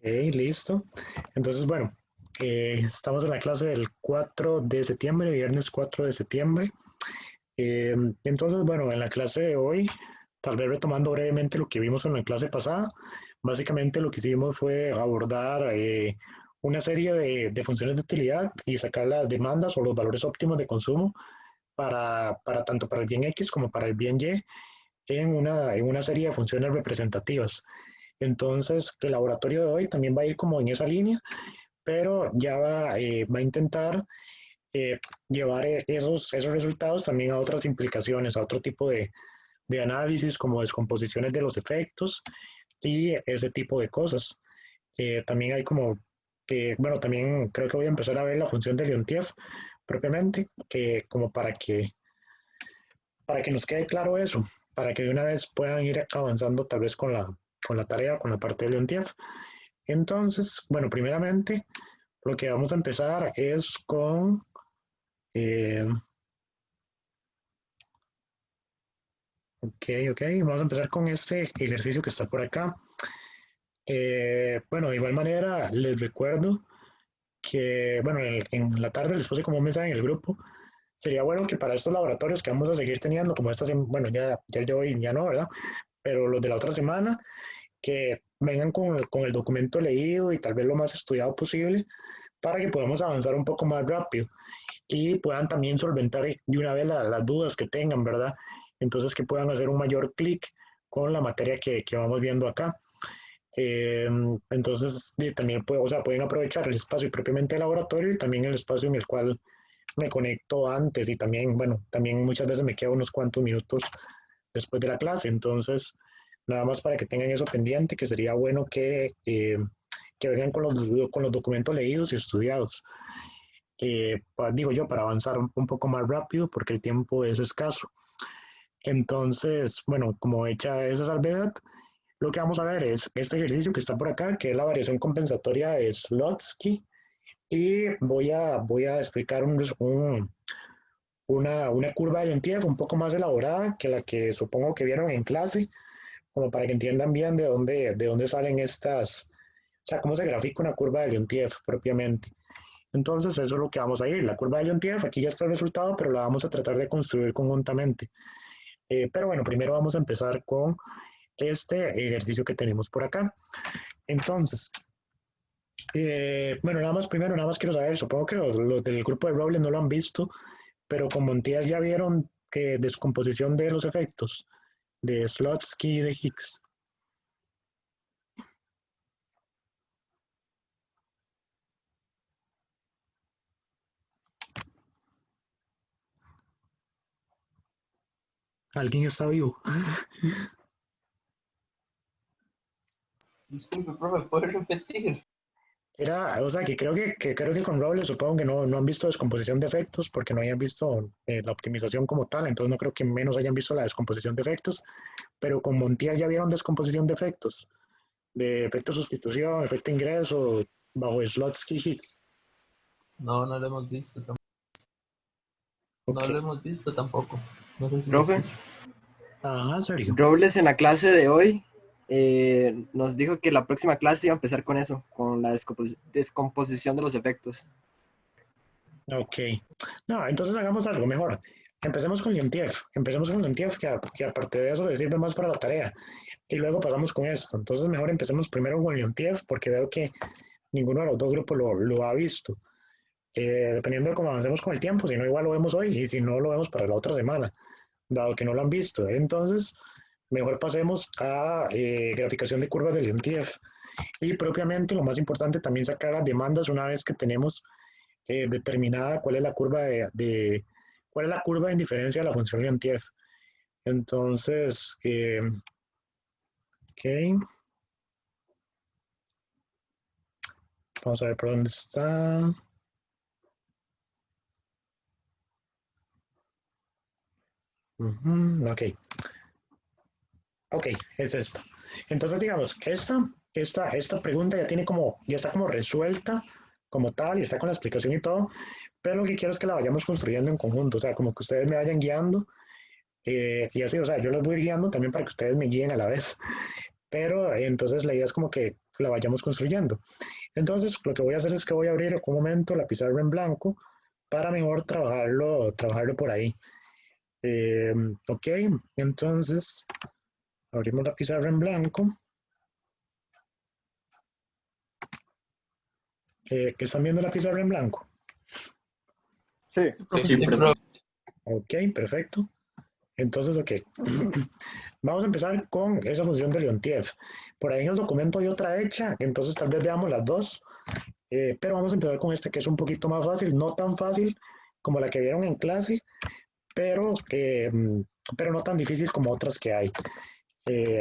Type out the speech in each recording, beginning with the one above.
Listo. Entonces, bueno, estamos en la clase del 4 de septiembre, viernes 4 de septiembre. Entonces, bueno, en la clase de hoy, tal vez retomando brevemente lo que vimos en la clase pasada, básicamente lo que hicimos fue abordar una serie de funciones de utilidad y sacar las demandas o los valores óptimos de consumo para tanto para el bien X como para el bien Y en una serie de funciones representativas. Entonces, el laboratorio de hoy también va a ir como en esa línea, pero ya va a intentar eh, llevar esos resultados también a otras implicaciones, a otro tipo de análisis, como descomposiciones de los efectos y ese tipo de cosas. También hay como, bueno, también creo que voy a empezar a ver la función de Leontief propiamente, como para que nos quede claro eso, para que de una vez puedan ir avanzando tal vez con la tarea, con la parte de Leontief. Entonces, bueno, primeramente lo que vamos a empezar es con, eh, ok, vamos a empezar con este ejercicio que está por acá. Bueno, de igual manera les recuerdo que, bueno, en la tarde les puse como un mensaje en el grupo. Sería bueno que para estos laboratorios que vamos a seguir teniendo, como esta semana, bueno, ya el de hoy ya no, ¿verdad? Pero los de la otra semana, que vengan con el documento leído y tal vez lo más estudiado posible para que podamos avanzar un poco más rápido y puedan también solventar de una vez las dudas que tengan, ¿verdad? Entonces que puedan hacer un mayor clic con la materia que vamos viendo acá. Entonces también o sea, pueden aprovechar el espacio propiamente del laboratorio y también el espacio en el cual me conecto antes y también, bueno, también muchas veces me quedo unos cuantos minutos después de la clase. Entonces, nada más para que tengan eso pendiente, que sería bueno que vengan con los documentos leídos y estudiados. Digo yo, para avanzar un poco más rápido porque el tiempo es escaso. Entonces, bueno, como hecha esa salvedad, lo que vamos a ver es este ejercicio que está por acá, que es la variación compensatoria de Slotsky, y voy a explicar una curva de Lentiev un poco más elaborada que la que supongo que vieron en clase, como para que entiendan bien de dónde salen estas, o sea, cómo se grafica una curva de Lentiev propiamente. Entonces, eso es lo que vamos a ir. La curva de Leontief, aquí ya está el resultado, pero la vamos a tratar de construir conjuntamente. Pero bueno, primero vamos a empezar con este ejercicio que tenemos por acá. Entonces, bueno, nada más quiero saber, supongo que los del grupo de Robles no lo han visto, pero con Montiel ya vieron que descomposición de los efectos de Slotsky y de Higgs. ¿Alguien está vivo? Disculpe, profe, ¿puede repetir? O sea, que creo que con Robles supongo que no han visto descomposición de efectos porque no hayan visto la optimización como tal, entonces no creo que menos hayan visto la descomposición de efectos, pero con Montiel ya vieron descomposición de efecto sustitución, efecto ingreso, bajo Slotsky Higgs. No, no lo hemos visto, no Ok. lo hemos visto tampoco. No sé si me Profe, escucha. Ajá, serio. Robles en la clase de hoy nos dijo que la próxima clase iba a empezar con eso, con la descomposición de los efectos. Ok. No, entonces hagamos algo mejor. Empecemos con Leontief. Empecemos con Leontief, que aparte de eso le sirve más para la tarea. Y luego pasamos con esto. Entonces mejor empecemos primero con Leontief, porque veo que ninguno de los dos grupos lo ha visto. Dependiendo de cómo avancemos con el tiempo, si no, igual lo vemos hoy y si no, lo vemos para la otra semana, dado que no lo han visto. Entonces, mejor pasemos a graficación de curvas de Leontief. Y propiamente, lo más importante, también sacar las demandas una vez que tenemos determinada cuál es la curva cuál es la curva de indiferencia de la función Leontief. Entonces, ok, vamos a ver por dónde está. Ok, ok, es esta. Entonces, digamos, esta pregunta ya está como resuelta como tal y está con la explicación y todo, pero lo que quiero es que la vayamos construyendo en conjunto, o sea, como que ustedes me vayan guiando y así, o sea, yo los voy guiando también para que ustedes me guíen a la vez. Pero entonces la idea es como que la vayamos construyendo. Entonces, lo que voy a hacer es que voy a abrir un momento la pizarra en blanco para mejor trabajarlo por ahí. Ok, entonces abrimos la pizarra en blanco. ¿Que están viendo la pizarra en blanco? Sí. Sí, profe. Ok, perfecto. Entonces, ok. Vamos a empezar con esa función de Leontief. Por ahí en el documento hay otra hecha, entonces tal vez veamos las dos. Pero vamos a empezar con esta que es un poquito más fácil, no tan fácil como la que vieron en clase, pero, pero no tan difícil como otras que hay.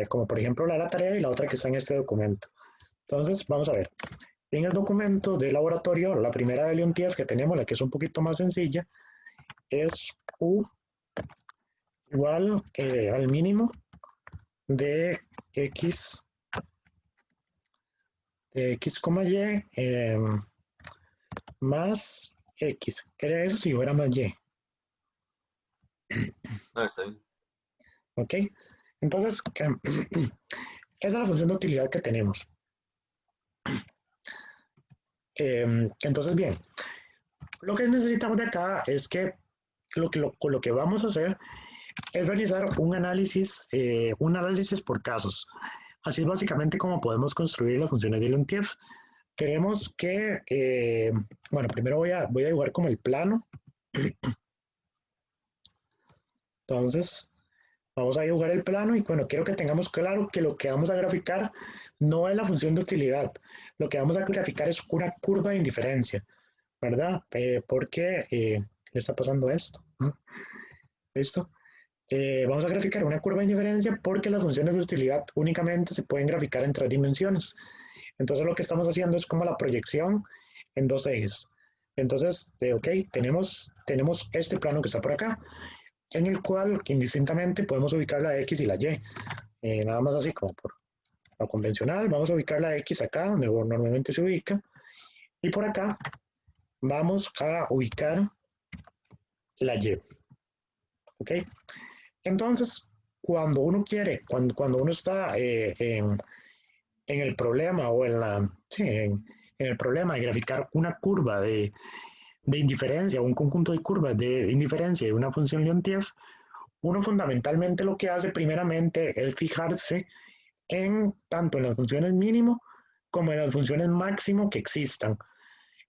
Como por ejemplo la tarea y la otra que está en este documento. Entonces, vamos a ver. En el documento de laboratorio, la primera de Leontief que tenemos, la que es un poquito más sencilla, es U igual al mínimo de X, Y más X. Era eso si fuera más Y. No, está bien. ¿Ok? Entonces, esa es la función de utilidad que tenemos. Entonces, bien, lo que necesitamos de acá es que lo que vamos a hacer es realizar un análisis por casos. Así es básicamente como podemos construir las funciones de Leontief. Queremos que, bueno, primero voy a dibujar como el plano. Entonces, vamos a dibujar el plano y bueno, quiero que tengamos claro que lo que vamos a graficar no es la función de utilidad. Lo que vamos a graficar es una curva de indiferencia, ¿verdad? Porque le está pasando esto. ¿Listo? Vamos a graficar una curva de indiferencia porque las funciones de utilidad únicamente se pueden graficar en 3 dimensiones. Entonces lo que estamos haciendo es como la proyección en 2 ejes. Entonces, ok, tenemos este plano que está por acá, en el cual indistintamente podemos ubicar la X y la Y. Nada más así como por lo convencional, vamos a ubicar la X acá, donde normalmente se ubica, y por acá vamos a ubicar la Y. ¿Ok? Entonces, cuando uno quiere, cuando uno está en el problema o sí, en el problema de graficar una curva de indiferencia, un conjunto de curvas de indiferencia de una función Leontief, uno fundamentalmente lo que hace primeramente es fijarse en tanto en las funciones mínimo como en las funciones máximo que existan.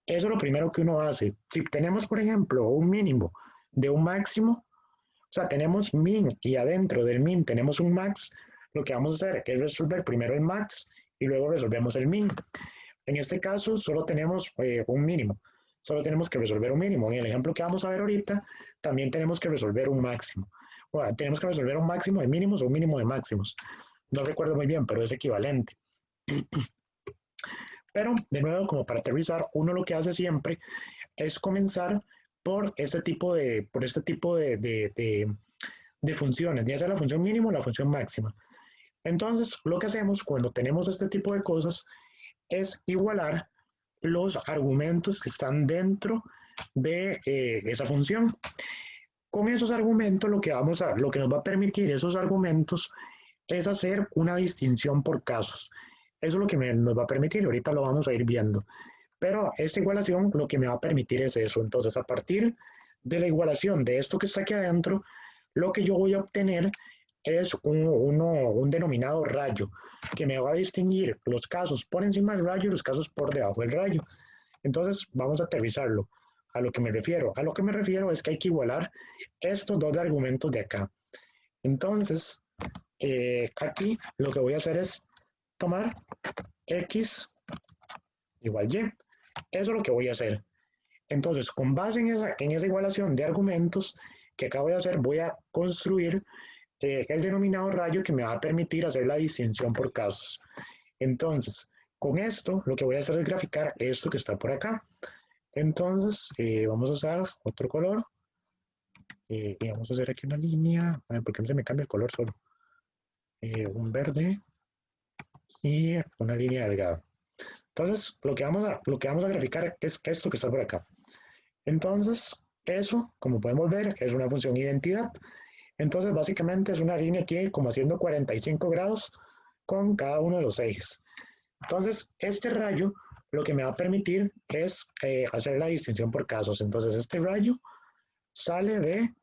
Eso es lo primero que uno hace. Si tenemos, por ejemplo, un mínimo de un máximo, o sea, tenemos min y adentro del min tenemos un max, lo que vamos a hacer es resolver primero el max y luego resolvemos el min. En este caso solo tenemos un mínimo, solo tenemos que resolver un mínimo. En el ejemplo que vamos a ver ahorita, también tenemos que resolver un máximo. Bueno, tenemos que resolver un máximo de mínimos o un mínimo de máximos. No recuerdo muy bien, pero es equivalente. Pero, de nuevo, como para aterrizar, uno lo que hace siempre es comenzar por este tipo de funciones, ya sea la función mínima o la función máxima. Entonces, lo que hacemos cuando tenemos este tipo de cosas es igualar los argumentos que están dentro de esa función. Con esos argumentos, lo que nos va a permitir esos argumentos es hacer una distinción por casos. Eso es lo que nos va a permitir, ahorita lo vamos a ir viendo. Pero esta igualación lo que me va a permitir es eso. Entonces, a partir de la igualación de esto que está aquí adentro, lo que yo voy a obtener es un denominado rayo, que me va a distinguir los casos por encima del rayo y los casos por debajo del rayo. Entonces, vamos a aterrizarlo. A lo que me refiero. A lo que me refiero es que hay que igualar estos dos argumentos de acá. Entonces, aquí lo que voy a hacer es tomar X igual Y. Eso es lo que voy a hacer. Entonces, con base en esa igualación de argumentos que acabo de hacer, voy a construir el denominado rayo que me va a permitir hacer la distinción por casos. Entonces, con esto, lo que voy a hacer es graficar esto que está por acá. Entonces, vamos a usar otro color. Y vamos a hacer aquí una línea. A ver, ¿por qué no se me cambia el color solo? Un verde y una línea delgada. Entonces, lo que vamos a graficar es esto que está por acá. Entonces, eso, como podemos ver, es una función identidad. Entonces, básicamente es una línea aquí como haciendo 45 grados con cada uno de los ejes. Entonces, este rayo lo que me va a permitir es hacer la distinción por casos. Entonces, este rayo sale de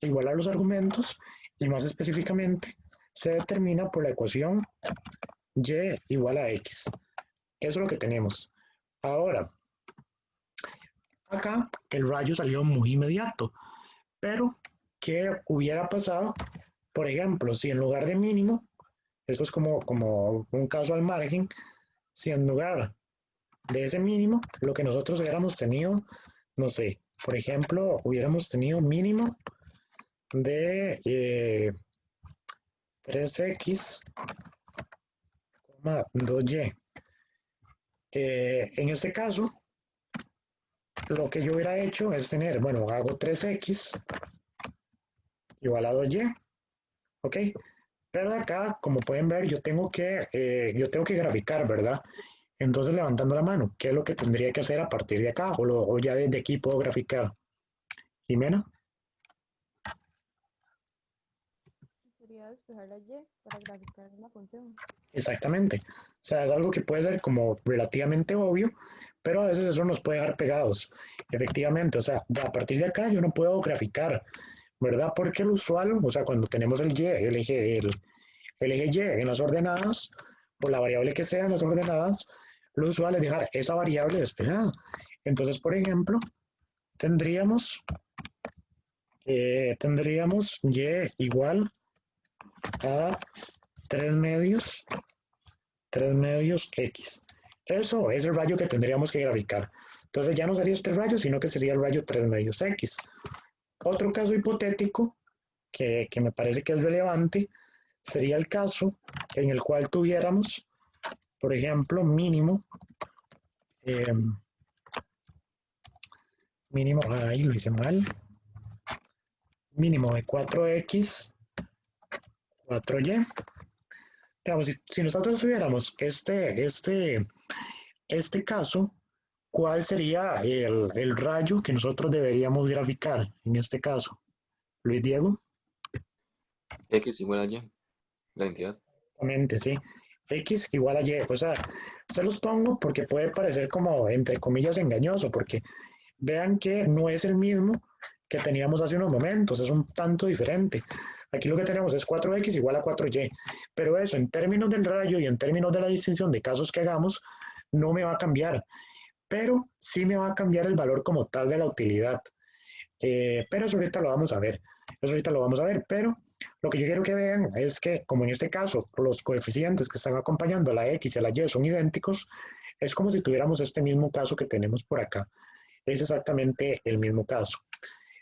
igualar los argumentos y más específicamente se determina por la ecuación y igual a x. Eso es lo que tenemos. Ahora, acá el rayo salió muy inmediato, pero ¿qué hubiera pasado? Por ejemplo, si en lugar de mínimo, esto es como un caso al margen, si en lugar de ese mínimo, lo que nosotros hubiéramos tenido, no sé, por ejemplo, hubiéramos tenido mínimo de 3x, 2y. En este caso, lo que yo hubiera hecho es tener, bueno, hago 3x igual a 2y, ¿ok? Pero de acá, como pueden ver, yo tengo que graficar, ¿verdad? Entonces, levantando la mano, ¿qué es lo que tendría que hacer a partir de acá? O ya desde aquí puedo graficar. Jimena. Sería despejar la y para graficar la función. Exactamente. O sea, es algo que puede ser como relativamente obvio, pero a veces eso nos puede dejar pegados. Efectivamente, o sea, a partir de acá yo no puedo graficar, ¿verdad? Porque el usual, o sea, cuando tenemos el eje Y en las ordenadas, o la variable que sea en las ordenadas, lo usual es dejar esa variable despejada. Entonces, por ejemplo, tendríamos, tendríamos Y igual a 3 medios 3 medios X. Eso es el rayo que tendríamos que graficar. Entonces ya no sería este rayo, sino que sería el rayo 3 medios X. Otro caso hipotético que me parece que es relevante sería el caso en el cual tuviéramos, por ejemplo, eh, mínimo, ahí lo hice mal, mínimo de 4X, 4Y. Digamos, si nosotros tuviéramos este caso, ¿cuál sería el rayo que nosotros deberíamos graficar en este caso? Luis Diego. X igual a Y, la entidad. Exactamente, sí. X igual a Y. O sea, se los pongo porque puede parecer como, entre comillas, engañoso, porque vean que no es el mismo que teníamos hace unos momentos, es un tanto diferente. Aquí lo que tenemos es 4X igual a 4Y, pero eso en términos del rayo y en términos de la distinción de casos que hagamos, no me va a cambiar, pero sí me va a cambiar el valor como tal de la utilidad. Pero eso ahorita lo vamos a ver. Eso ahorita lo vamos a ver, pero lo que yo quiero que vean es que, como en este caso, los coeficientes que están acompañando a la X y a la Y son idénticos, es como si tuviéramos este mismo caso que tenemos por acá. Es exactamente el mismo caso.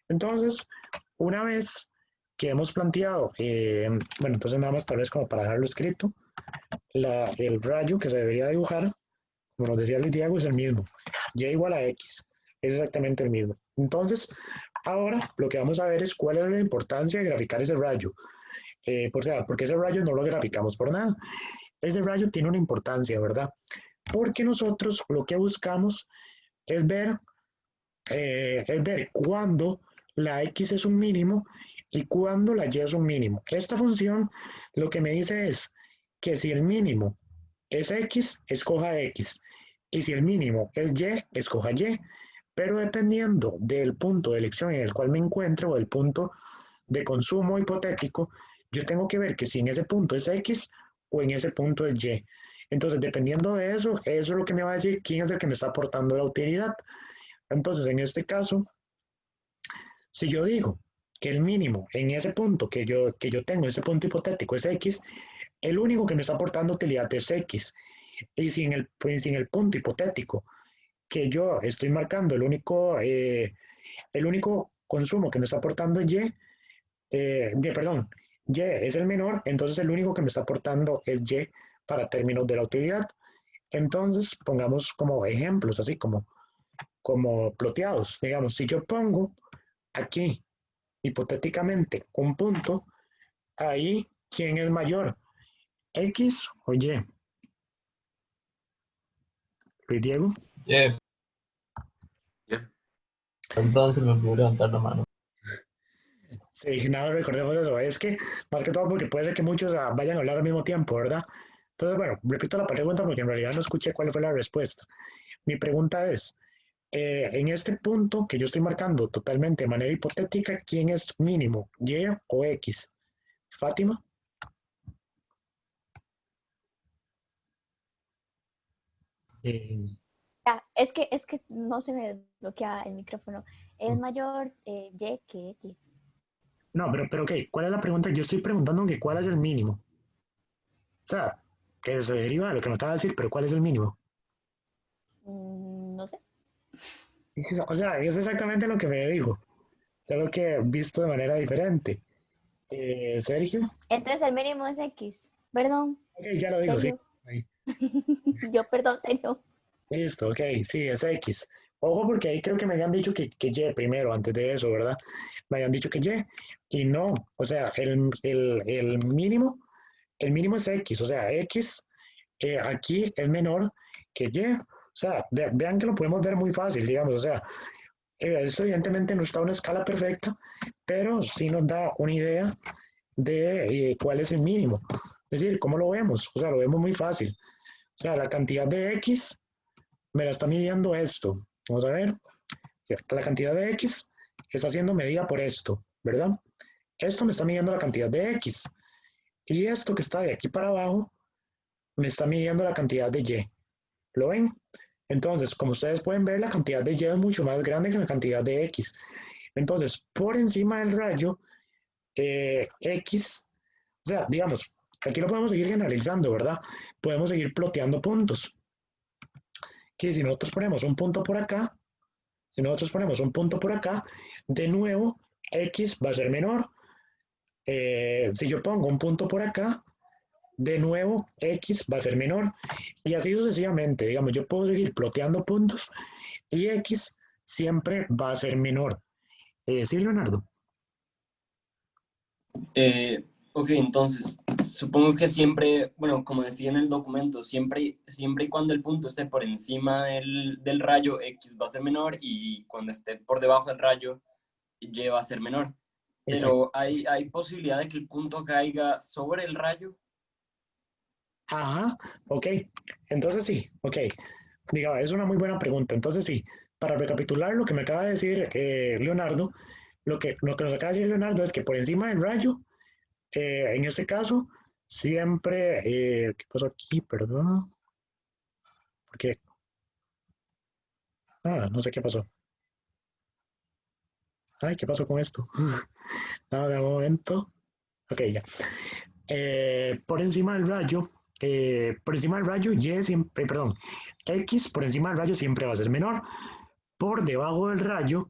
Entonces, una vez que hemos planteado, bueno, entonces nada más tal vez como para dejarlo escrito, el rayo que se debería dibujar, como nos decía el Diego, es el mismo. Y igual a X, es exactamente el mismo. Entonces, ahora lo que vamos a ver es cuál es la importancia de graficar ese rayo. Porque ese rayo no lo graficamos por nada. Ese rayo tiene una importancia, ¿verdad? Porque nosotros lo que buscamos es ver cuándo la X es un mínimo y cuándo la Y es un mínimo. Esta función lo que me dice es que si el mínimo es X, escoja X. Y si el mínimo es Y, escoja Y. Pero dependiendo del punto de elección en el cual me encuentre o del punto de consumo hipotético, yo tengo que ver que si en ese punto es X o en ese punto es Y. Entonces, dependiendo de eso, eso es lo que me va a decir quién es el que me está aportando la utilidad. Entonces, en este caso, si yo digo que el mínimo en ese punto que yo tengo, ese punto hipotético es X, el único que me está aportando utilidad es X. Y si en el punto hipotético que yo estoy marcando el único consumo que me está aportando perdón, Y es el menor, entonces el único que me está aportando es Y para términos de la utilidad. Entonces, pongamos como ejemplos, así como ploteados. Digamos, si yo pongo aquí, hipotéticamente, un punto, ahí, ¿quién es mayor? ¿X o Y? Luis Diego. Yeah. Y. Perdón, se me olvidó levantar la mano. Sí, nada, recordemos eso. Es que, más que todo, porque puede ser que muchos vayan a hablar al mismo tiempo, ¿verdad? Entonces, bueno, repito la pregunta porque en realidad no escuché cuál fue la respuesta. Mi pregunta es, en este punto que yo estoy marcando totalmente de manera hipotética, ¿quién es mínimo? ¿Y o X? Fátima. Eh, Es que no se me desbloquea el micrófono. Es mayor Y que X. no, pero ok, ¿cuál es la pregunta? Yo estoy preguntando que cuál es el mínimo. O sea, que se deriva de lo que me acaba de decir, pero ¿cuál es el mínimo? No sé. O sea, es exactamente lo que me dijo, solo que visto de manera diferente. Sergio, Entonces el mínimo es X. Perdón, ok, ya lo digo, sí. serio. Ahí. Yo, perdón, serio. Listo, ok, sí, es X. Ojo, porque ahí creo que me habían dicho que Y primero, antes de eso, ¿verdad? Me habían dicho que y no, o sea, el mínimo es X, o sea, X aquí es menor que Y. O sea, vean que lo podemos ver muy fácil, digamos, o sea, esto evidentemente no está a una escala perfecta, pero sí nos da una idea de cuál es el mínimo. Es decir, ¿cómo lo vemos? O sea, lo vemos muy fácil. O sea, la cantidad de X me la está midiendo esto. Vamos a ver. La cantidad de X está siendo medida por esto, ¿verdad? Esto me está midiendo la cantidad de X. Y esto que está de aquí para abajo me está midiendo la cantidad de Y. ¿Lo ven? Entonces, como ustedes pueden ver, la cantidad de Y es mucho más grande que la cantidad de X. Entonces, por encima del rayo, X, o sea, digamos, aquí lo podemos seguir analizando, ¿verdad? Podemos seguir ploteando puntos. Que si nosotros ponemos un punto por acá, si nosotros ponemos un punto por acá, de nuevo, X va a ser menor. Si yo pongo un punto por acá, de nuevo X va a ser menor. Y así sucesivamente, digamos, yo puedo seguir ploteando puntos y X siempre va a ser menor. Sí, Leonardo. Ok, entonces, supongo que siempre, bueno, como decía en el documento, siempre y cuando el punto esté por encima del rayo, X va a ser menor y cuando esté por debajo del rayo, Y va a ser menor. Exacto. Pero hay posibilidad de que el punto caiga sobre el rayo. Ajá, ok. Entonces sí, ok. Diga, es una muy buena pregunta. Entonces sí, para recapitular lo que me acaba de decir Leonardo, lo que nos acaba de decir Leonardo es que por encima del rayo, en este caso, siempre, ¿qué pasó aquí? Perdón, porque, no sé qué pasó. Ay, ¿qué pasó con esto? No, de momento. Ok, ya. Por encima del rayo, Y siempre, perdón, X por encima del rayo siempre va a ser menor. Por debajo del rayo,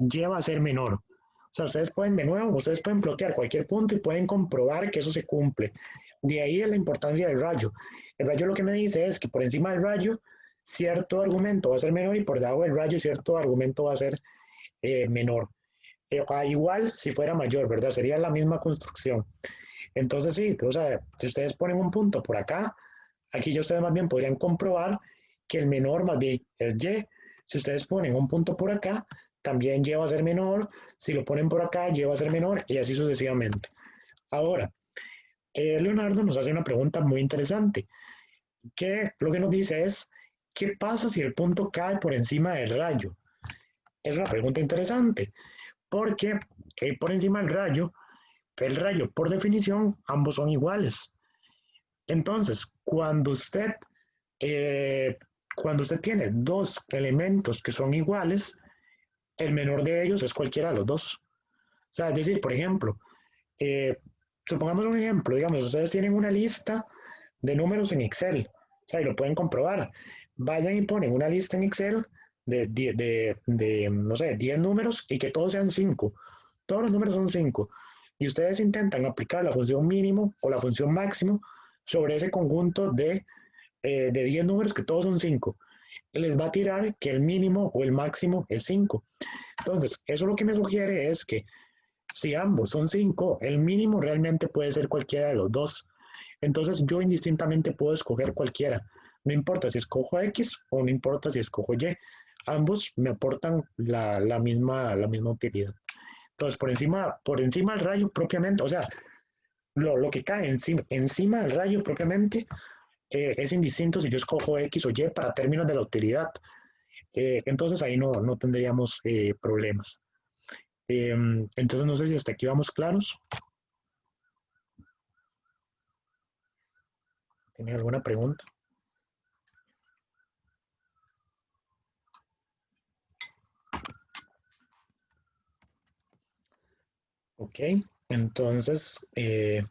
Y va a ser menor. O sea, ustedes pueden plotear cualquier punto y pueden comprobar que eso se cumple. De ahí es la importancia del rayo. El rayo lo que me dice es que por encima del rayo, cierto argumento va a ser menor y por debajo del rayo, cierto argumento va a ser menor. Igual si fuera mayor, ¿verdad? Sería la misma construcción. Entonces sí, o sea, si ustedes ponen un punto por acá, aquí ya ustedes más bien podrían comprobar que el menor más bien es Y. Si ustedes ponen un punto por acá, también Y va a ser menor. Si lo ponen por acá, Y va a ser menor y así sucesivamente. Ahora, Leonardo nos hace una pregunta muy interesante, que lo que nos dice es, ¿qué pasa si el punto cae por encima del rayo? Es una pregunta interesante, porque por encima del rayo, el rayo por definición, ambos son iguales. Entonces, eh, cuando usted tiene dos elementos que son iguales, el menor de ellos es cualquiera de los dos. O sea, es decir, por ejemplo, eh, supongamos un ejemplo, digamos, ustedes tienen una lista de números en Excel, o sea, y lo pueden comprobar. Vayan y ponen una lista en Excel no sé, 10 números y que todos sean 5. Todos los números son 5. Y ustedes intentan aplicar la función mínimo o la función máximo sobre ese conjunto de 10 números que todos son 5. Les va a tirar que el mínimo o el máximo es 5. Entonces, eso lo que me sugiere es que si ambos son 5, el mínimo realmente puede ser cualquiera de los dos. Entonces, yo indistintamente puedo escoger cualquiera. No importa si escojo X o no importa si escojo Y. Ambos me aportan la misma utilidad. Entonces, por encima del rayo propiamente, o sea, lo que cae encima del rayo propiamente es indistinto si yo escojo X o Y para términos de la utilidad. Entonces ahí no tendríamos problemas. Entonces no sé si hasta aquí vamos claros. ¿Tienen alguna pregunta? Ok, entonces, bueno,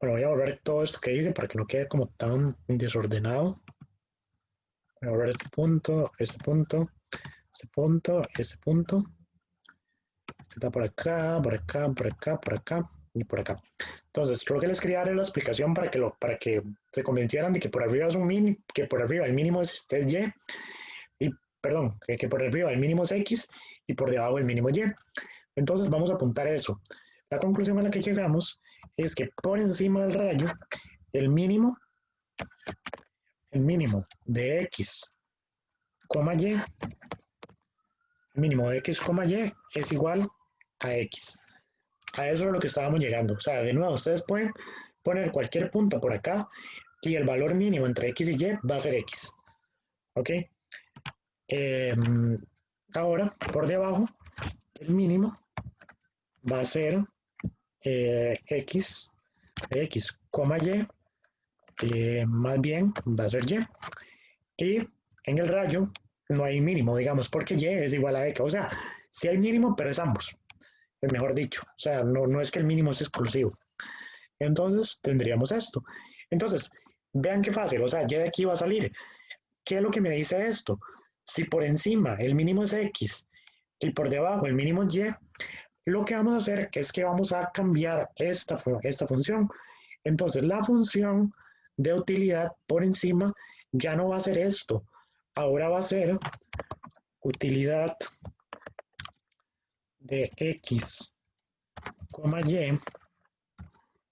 voy a borrar todo esto que hice para que no quede como tan desordenado. Voy a borrar este punto, este punto, este punto, este punto. Este está por acá, por acá, por acá, por acá y por acá. Entonces, lo que les quería dar es la explicación para que se convencieran de que por arriba es un mínimo, que por arriba el mínimo es Y, y perdón, que por arriba el mínimo es X y por debajo el mínimo Y. Entonces vamos a apuntar eso. La conclusión a la que llegamos es que por encima del rayo, el mínimo de X, Y, el mínimo de X, Y es igual a X. A eso es a lo que estábamos llegando. O sea, de nuevo, ustedes pueden poner cualquier punto por acá y el valor mínimo entre X y Y va a ser X. ¿Ok? Ahora, por debajo, el mínimo va a ser X, X, Y, más bien va a ser Y. Y en el rayo no hay mínimo, digamos, porque Y es igual a X. O sea, sí hay mínimo, pero es ambos. Es mejor dicho. O sea, no es que el mínimo es exclusivo. Entonces tendríamos esto. Entonces, vean qué fácil. O sea, Y de aquí va a salir. ¿Qué es lo que me dice esto? Si por encima el mínimo es X y por debajo el mínimo es Y, lo que vamos a hacer es que vamos a cambiar esta función. Entonces, la función de utilidad por encima ya no va a ser esto. Ahora va a ser utilidad de X, Y,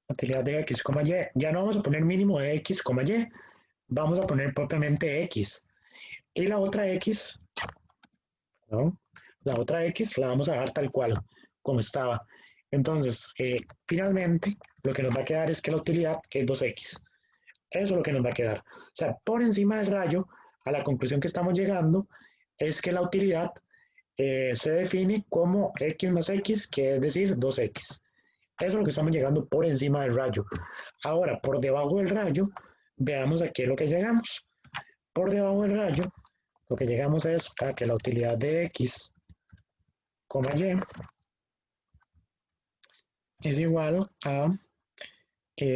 utilidad de X, Y. Ya no vamos a poner mínimo de X, Y, vamos a poner propiamente X. Y la otra X, ¿no? La otra X la vamos a dejar tal cual, como estaba. Entonces, finalmente, lo que nos va a quedar es que la utilidad es 2X. Eso es lo que nos va a quedar. O sea, por encima del rayo, a la conclusión que estamos llegando es que la utilidad se define como X más X, que es decir, 2X. Eso es lo que estamos llegando por encima del rayo. Ahora, por debajo del rayo, veamos a qué es lo que llegamos. Por debajo del rayo, lo que llegamos es a que la utilidad de X, Y, es igual a,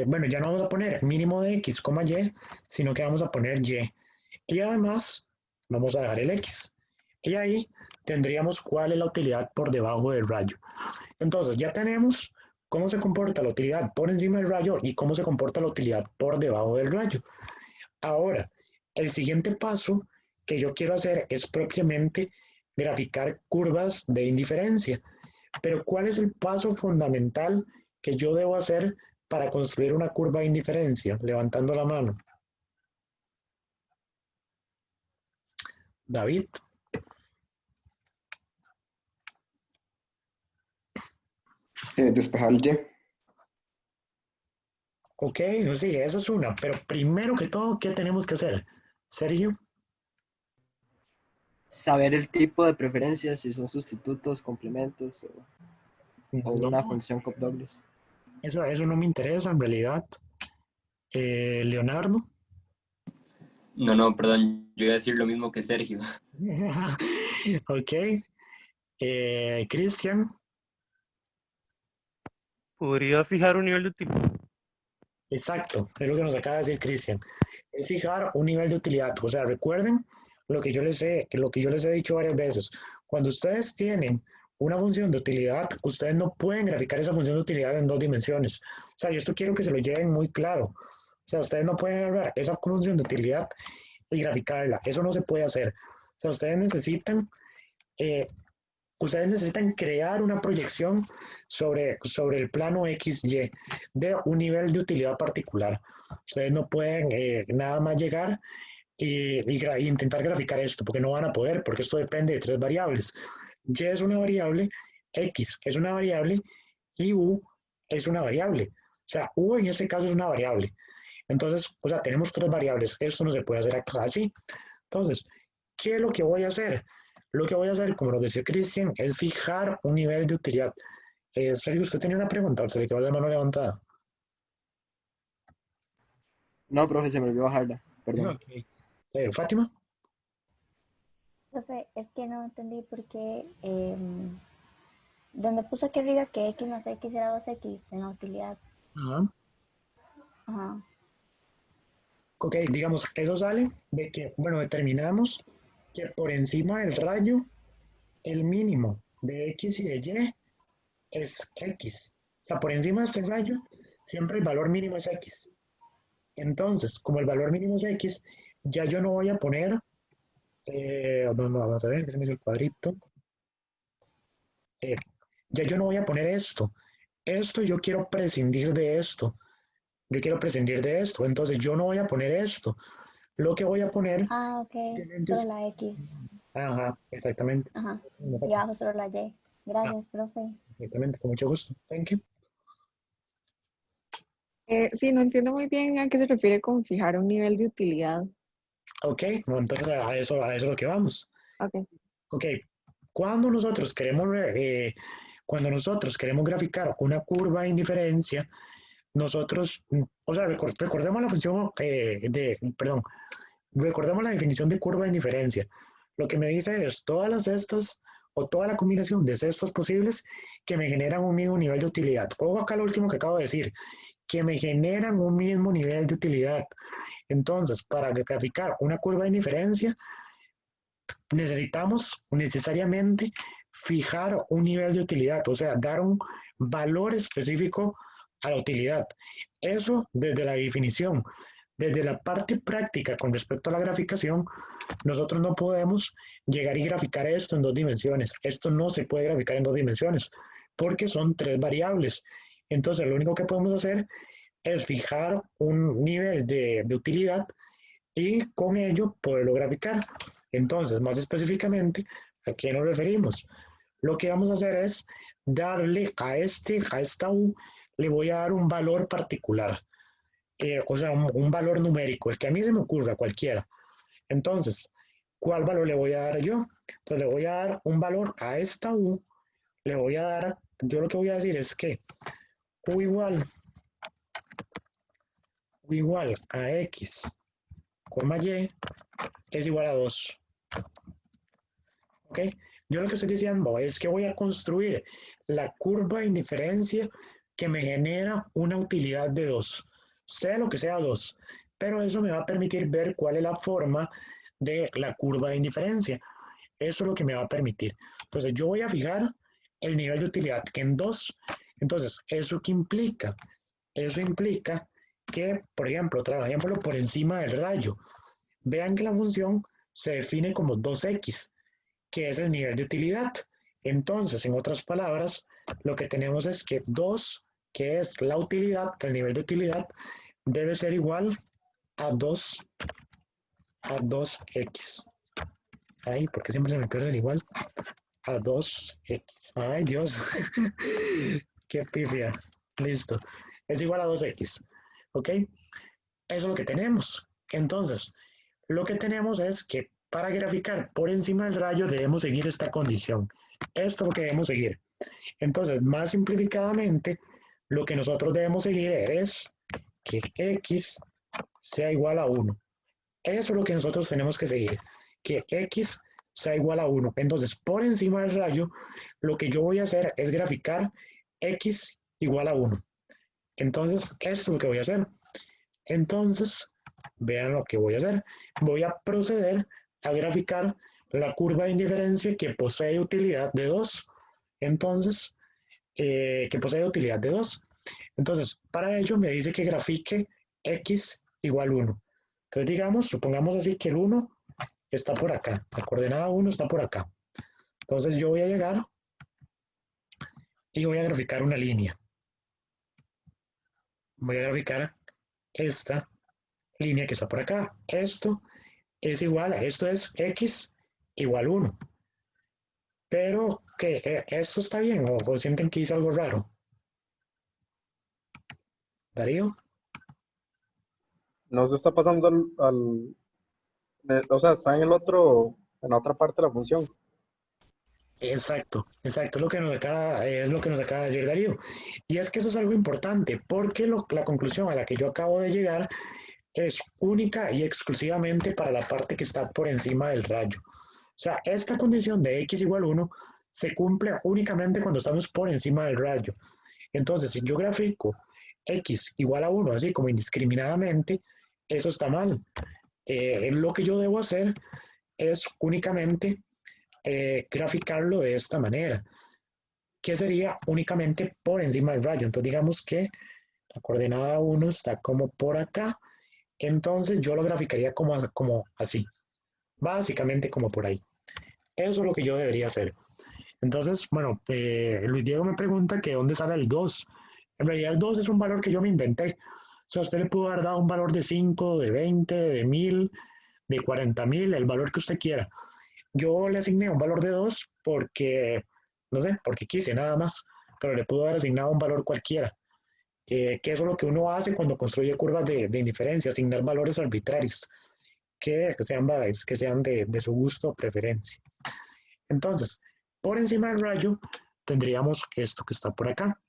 bueno, ya no vamos a poner mínimo de X, Y, sino que vamos a poner Y. Y además, vamos a dejar el X. Y ahí tendríamos cuál es la utilidad por debajo del rayo. Entonces, ya tenemos cómo se comporta la utilidad por encima del rayo y cómo se comporta la utilidad por debajo del rayo. Ahora, el siguiente paso que yo quiero hacer es propiamente graficar curvas de indiferencia. Pero ¿cuál es el paso fundamental que yo debo hacer para construir una curva de indiferencia? Levantando la mano. David. Despejar el Y. Ok, sí, eso es una. Pero primero que todo, ¿qué tenemos que hacer? Sergio. Saber el tipo de preferencias, si son sustitutos, complementos o No, una función Cobb-Douglas. eso no me interesa en realidad. Leonardo. No, perdón, yo iba a decir lo mismo que Sergio. Ok. Cristian. Podría fijar un nivel de utilidad. Exacto, es lo que nos acaba de decir Cristian. Es fijar un nivel de utilidad. O sea, recuerden lo que yo les he dicho varias veces. Cuando ustedes tienen una función de utilidad, ustedes no pueden graficar esa función de utilidad en 2 dimensiones. O sea, yo esto quiero que se lo lleven muy claro. O sea, ustedes no pueden agarrar esa función de utilidad y graficarla. Eso no se puede hacer. O sea, eh, ustedes necesitan crear una proyección sobre el plano XY de un nivel de utilidad particular. Ustedes no pueden nada más llegar y intentar graficar esto, porque no van a poder, porque esto depende de 3 variables. Y es una variable, X es una variable y U es una variable. O sea, U en este caso es una variable. Entonces, o sea, tenemos tres variables. Esto no se puede hacer acá así. Entonces, ¿qué es lo que voy a hacer? Lo que voy a hacer, como lo decía Cristian, es fijar un nivel de utilidad. Sergio, usted tenía una pregunta, se le quedó la mano levantada. No, profe, se me olvidó bajarla. Perdón. Ok. Fátima. Profe, es que no entendí por qué donde puso aquí arriba que x más x era 2x en la utilidad. Ajá. Ajá. Ok, digamos, eso sale de que, bueno, determinamos que por encima del rayo, el mínimo de x y de y es x. O sea, por encima de este rayo, siempre el valor mínimo es x. Entonces, como el valor mínimo es x, ya yo no voy a poner, vamos a ver, déjame el cuadrito. Eh, ya yo no voy a poner esto. Esto yo quiero prescindir de esto. Yo quiero prescindir de esto. Entonces yo no voy a poner esto. Lo que voy a poner Ah, ok. simplemente Solo es... la x. Ajá, exactamente. Ajá. Y abajo solo la y. Ah, Gracias, profe. exactamente, con mucho gusto. Thank you. Sí, no entiendo muy bien a qué se refiere con fijar un nivel de utilidad. Ok, no, entonces a eso es lo que vamos. Ok. Ok, cuando nosotros queremos, cuando nosotros queremos graficar una curva de indiferencia, nosotros, o sea, recordemos la función perdón, recordemos la definición de curva de indiferencia. Lo que me dice es todas las cestas o toda la combinación de cestas posibles que me generan un mismo nivel de utilidad. Ojo acá lo último que acabo de decir, que me generan un mismo nivel de utilidad. Entonces, para graficar una curva de indiferencia, necesitamos necesariamente fijar un nivel de utilidad, o sea, dar un valor específico a la utilidad. Eso desde la definición. Desde la parte práctica con respecto a la graficación, nosotros no podemos llegar y graficar esto en dos dimensiones. Esto no se puede graficar en dos dimensiones porque son tres variables. Entonces, lo único que podemos hacer es fijar un nivel de utilidad y con ello poderlo graficar. Entonces, más específicamente, ¿a qué nos referimos? Lo que vamos a hacer es darle a esta U, le voy a dar un valor particular, o sea, un valor numérico, el que a mí se me ocurra, cualquiera. Entonces, ¿cuál valor le voy a dar yo? Entonces, le voy a dar un valor a esta U, le voy a dar, yo lo que voy a decir es que U igual a X, Y es igual a 2. ¿Ok? Yo lo que estoy diciendo es que voy a construir la curva de indiferencia que me genera una utilidad de 2, sea lo que sea 2, pero eso me va a permitir ver cuál es la forma de la curva de indiferencia. Eso es lo que me va a permitir. Entonces, yo voy a fijar el nivel de utilidad que en 2. Entonces, ¿eso qué implica? Eso implica que, por ejemplo, trabajémoslo por encima del rayo. Vean que la función se define como 2x, que es el nivel de utilidad. Entonces, en otras palabras, lo que tenemos es que 2, que es la utilidad, que el nivel de utilidad debe ser igual a 2x. Ay, ¿por qué siempre se me pierde el igual? A 2x. Ay, Dios. Qué pifia. Listo. Es igual a 2x. ¿Ok? Eso es lo que tenemos. Entonces, lo que tenemos es que para graficar por encima del rayo debemos seguir esta condición. Esto es lo que debemos seguir. Entonces, más simplificadamente, lo que nosotros debemos seguir es que x sea igual a 1. Eso es lo que nosotros tenemos que seguir, que x sea igual a 1. Entonces, por encima del rayo, lo que yo voy a hacer es graficar x igual a 1. Entonces, esto es lo que voy a hacer. Entonces, vean lo que voy a hacer. Voy a proceder a graficar la curva de indiferencia que posee utilidad de 2. Entonces, que posee utilidad de 2. Entonces, para ello me dice que grafique x igual 1. Entonces, digamos, supongamos así que el 1 está por acá. La coordenada 1 está por acá. Entonces, yo voy a llegar y voy a graficar una línea. Voy a graficar esta línea que está por acá. Esto es igual a, esto es x igual 1. Pero, ¿qué? ¿Esto está bien o sienten que hice algo raro? ¿Darío? no se está pasando o sea, está en el otro, en la otra parte de la función. Exacto, exacto, es lo que nos acaba de decir Darío. Y es que eso es algo importante, porque la conclusión a la que yo acabo de llegar es única y exclusivamente para la parte que está por encima del rayo. O sea, esta condición de x igual 1 se cumple únicamente cuando estamos por encima del rayo. Entonces, si yo grafico x igual a 1, así como indiscriminadamente, eso está mal. Lo que yo debo hacer es únicamente graficarlo de esta manera, que sería únicamente por encima del rayo. Entonces, digamos que la coordenada 1 está como por acá, entonces yo lo graficaría como así, básicamente como por ahí. Eso es lo que yo debería hacer. Entonces, bueno, Luis Diego me pregunta que dónde sale el 2. En realidad el 2 es un valor que yo me inventé. O sea, usted le pudo haber dado un valor de 5, de 20, de 1000, de 40,000, el valor que usted quiera. Yo le asigné un valor de 2 porque, no sé, porque quise nada más, pero le pudo haber asignado un valor cualquiera. Que eso es lo que uno hace cuando construye curvas de indiferencia, asignar valores arbitrarios, que sean de su gusto o preferencia. Entonces, por encima del rayo tendríamos esto que está por acá.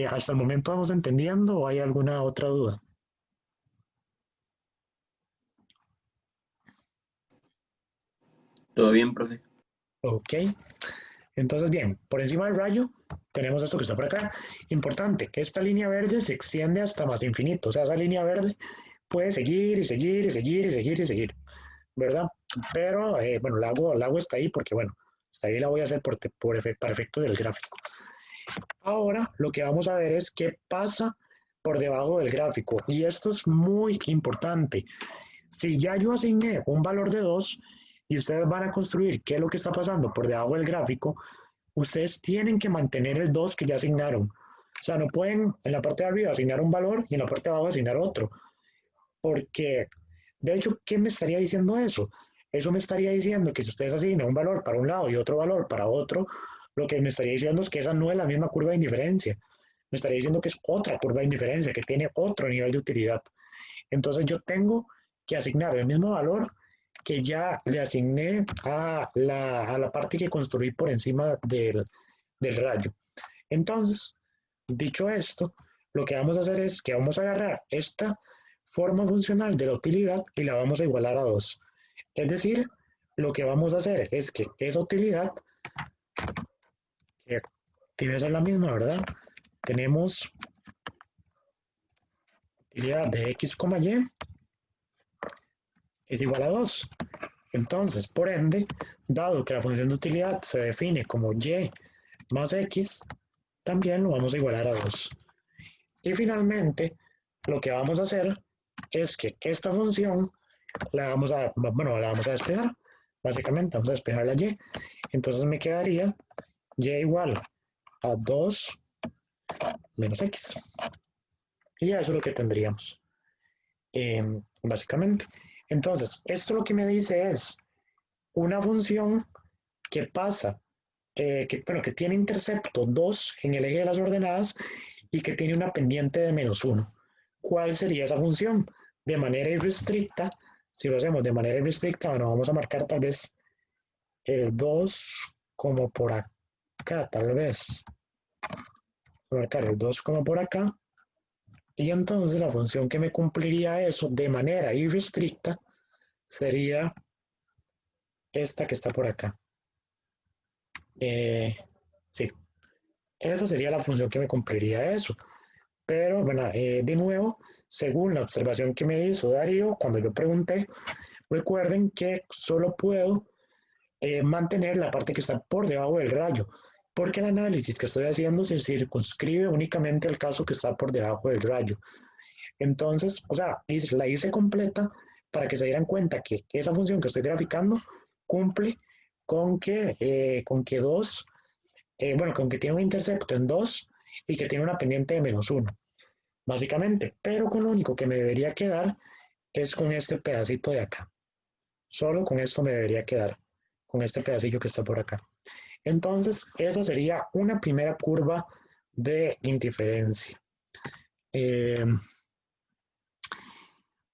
¿Hasta el momento vamos entendiendo o hay alguna otra duda? ¿Todo bien, profe? Ok. Entonces, bien, por encima del rayo tenemos esto que está por acá. Importante, que esta línea verde se extiende hasta más infinito. O sea, esa línea verde puede seguir y seguir y seguir y seguir y seguir, ¿verdad? Pero, bueno, la hago hasta ahí porque, bueno, hasta ahí la voy a hacer para efecto del gráfico. Ahora lo que vamos a ver es qué pasa por debajo del gráfico. Y esto es muy importante. Si ya yo asigné un valor de 2 y ustedes van a construir qué es lo que está pasando por debajo del gráfico, ustedes tienen que mantener el 2 que ya asignaron. O sea, no pueden en la parte de arriba asignar un valor y en la parte de abajo asignar otro. Porque, de hecho, ¿qué me estaría diciendo eso? Eso me estaría diciendo que si ustedes asignan un valor para un lado y otro valor para otro, lo que me estaría diciendo es que esa no es la misma curva de indiferencia. Me estaría diciendo que es otra curva de indiferencia, que tiene otro nivel de utilidad. Entonces yo tengo que asignar el mismo valor que ya le asigné a la parte que construí por encima del rayo. Entonces, dicho esto, lo que vamos a hacer es que vamos a agarrar esta forma funcional de la utilidad y la vamos a igualar a 2. Es decir, lo que vamos a hacer es que esa utilidad, que debe ser la misma, ¿verdad? Tenemos utilidad de x, y es igual a 2. Entonces, por ende, dado que la función de utilidad se define como y más x, también lo vamos a igualar a 2. Y finalmente, lo que vamos a hacer es que esta función la vamos a despejar. Básicamente, vamos a despejar la y. Entonces me quedaría y igual a 2 menos x. Y eso es lo que tendríamos, básicamente. Entonces, esto lo que me dice es una función que pasa, que tiene intercepto 2 en el eje de las ordenadas y que tiene una pendiente de menos 1. ¿Cuál sería esa función? De manera irrestricta, si lo hacemos de manera irrestricta, bueno, vamos a marcar tal vez el 2 como por acá, tal vez. Voy a marcar el 2 como por acá. Y entonces la función que me cumpliría eso de manera irrestricta sería esta que está por acá. Sí, esa sería la función que me cumpliría eso. Pero, bueno, de nuevo, según la observación que me hizo Darío, cuando yo pregunté, recuerden que solo puedo mantener la parte que está por debajo del rayo, porque el análisis que estoy haciendo se circunscribe únicamente al caso que está por debajo del rayo. Entonces, o sea, la hice completa para que se dieran cuenta que esa función que estoy graficando cumple con que 2, con que tiene un intercepto en 2 y que tiene una pendiente de menos 1, básicamente. Pero con lo único que me debería quedar es con este pedacito de acá. Solo con esto me debería quedar, con este pedacillo que está por acá. Entonces, esa sería una primera curva de indiferencia.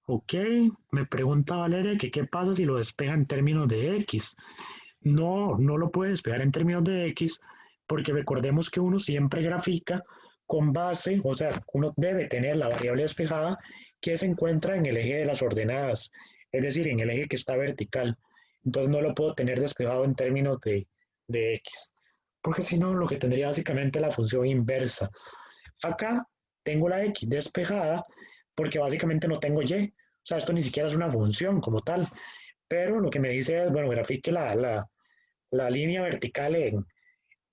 Ok, me pregunta Valeria que qué pasa si lo despeja en términos de X. No, no lo puede despejar en términos de X porque recordemos que uno siempre grafica con base, o sea, uno debe tener la variable despejada que se encuentra en el eje de las ordenadas, es decir, en el eje que está vertical. Entonces no lo puedo tener despejado en términos de X, porque si no, lo que tendría básicamente la función inversa. Acá tengo la X despejada porque básicamente no tengo Y. O sea, esto ni siquiera es una función como tal. Pero lo que me dice es, bueno, grafique la línea vertical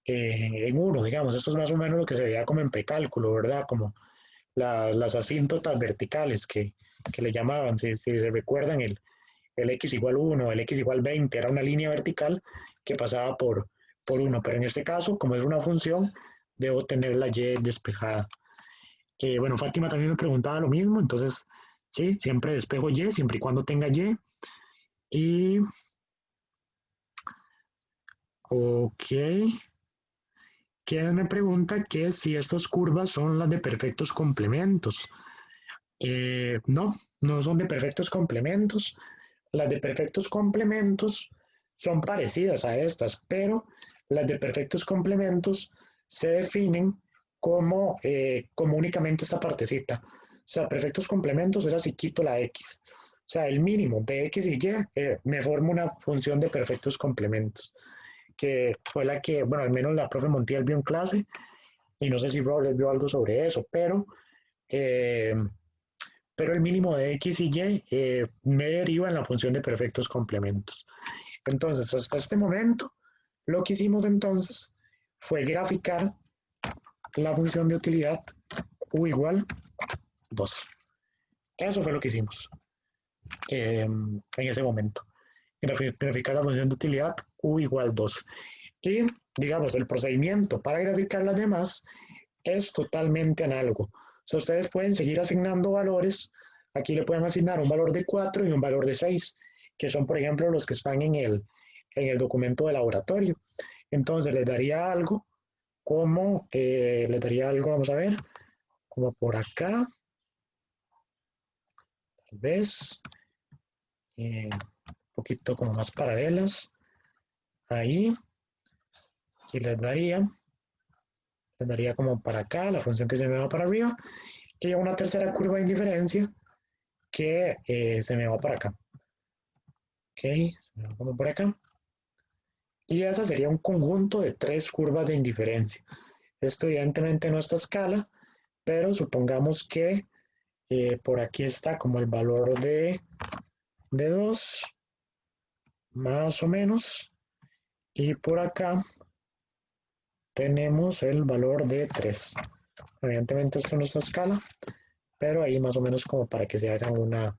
en uno, digamos. Esto es más o menos lo que se veía como en precálculo, ¿verdad? Como las asíntotas verticales que le llamaban. Si se recuerdan, el X igual 1, el X igual 20, era una línea vertical que pasaba por uno. Pero en este caso, como es una función, debo tener la Y despejada. Bueno, Fátima también me preguntaba lo mismo, entonces, sí, siempre despejo Y, siempre y cuando tenga Y. Y, ok, ¿quién me pregunta que si estas curvas son las de perfectos complementos? No, no son de perfectos complementos. Las de perfectos complementos son parecidas a estas, pero las de perfectos complementos se definen como únicamente esta partecita. O sea, perfectos complementos era si quito la X. O sea, el mínimo de X y Y me forma una función de perfectos complementos, que fue la que, bueno, al menos la profe Montiel vio en clase, y no sé si Robles vio algo sobre eso, eh, pero el mínimo de X y Y me deriva en la función de perfectos complementos. Entonces, hasta este momento, lo que hicimos entonces fue graficar la función de utilidad U igual 2. Eso fue lo que hicimos en ese momento. Graficar la función de utilidad U igual 2. Y, digamos, el procedimiento para graficar las demás es totalmente análogo. O sea, ustedes pueden seguir asignando valores. Aquí le pueden asignar un valor de 4 y un valor de 6, que son, por ejemplo, los que están en el documento de laboratorio. Entonces, les daría algo vamos a ver, como por acá, tal vez, un poquito como más paralelas, ahí, y les daría como para acá, la función que se me va para arriba, y una tercera curva de indiferencia que se me va para acá. Ok, se me va como por acá. Y esa sería un conjunto de 3 curvas de indiferencia. Esto evidentemente no está a escala, pero supongamos que por aquí está como el valor de 2, más o menos, y por acá tenemos el valor de 3. Evidentemente esto no está a escala, pero ahí más o menos como para que se hagan una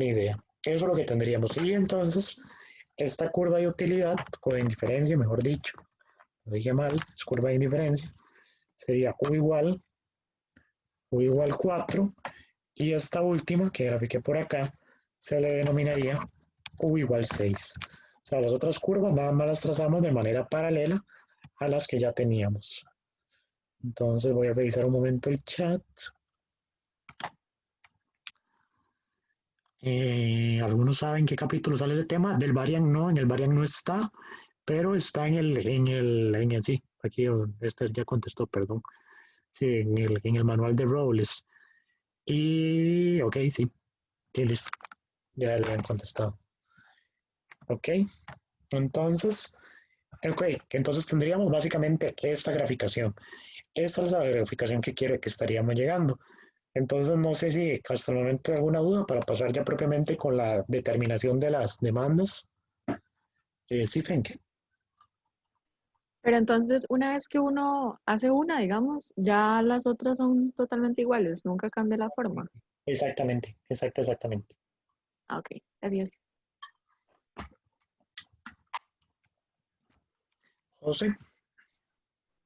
idea. Eso es lo que tendríamos. Y entonces, esta curva de utilidad, o de indiferencia, mejor dicho, lo dije mal, es curva de indiferencia, sería U igual 4, y esta última que grafiqué por acá se le denominaría U igual 6. O sea, las otras curvas nada más las trazamos de manera paralela a las que ya teníamos. Entonces voy a revisar un momento el chat. Algunos saben qué capítulo sale de tema. Del Variant no, en el Variant no está, pero está sí, aquí Esther ya contestó, perdón. Sí, en el manual de Robles. Y, ok, sí, sí, listo. Ya le han contestado. Ok, entonces, entonces tendríamos básicamente esta graficación. Esta es la graficación que quiero que estaríamos llegando. Entonces, no sé si hasta el momento hay alguna duda para pasar ya propiamente con la determinación de las demandas. Sí, Fenke. Pero entonces, una vez que uno hace una, digamos, ya las otras son totalmente iguales, nunca cambia la forma. Exactamente, exactamente. Ah, ok, así es. José.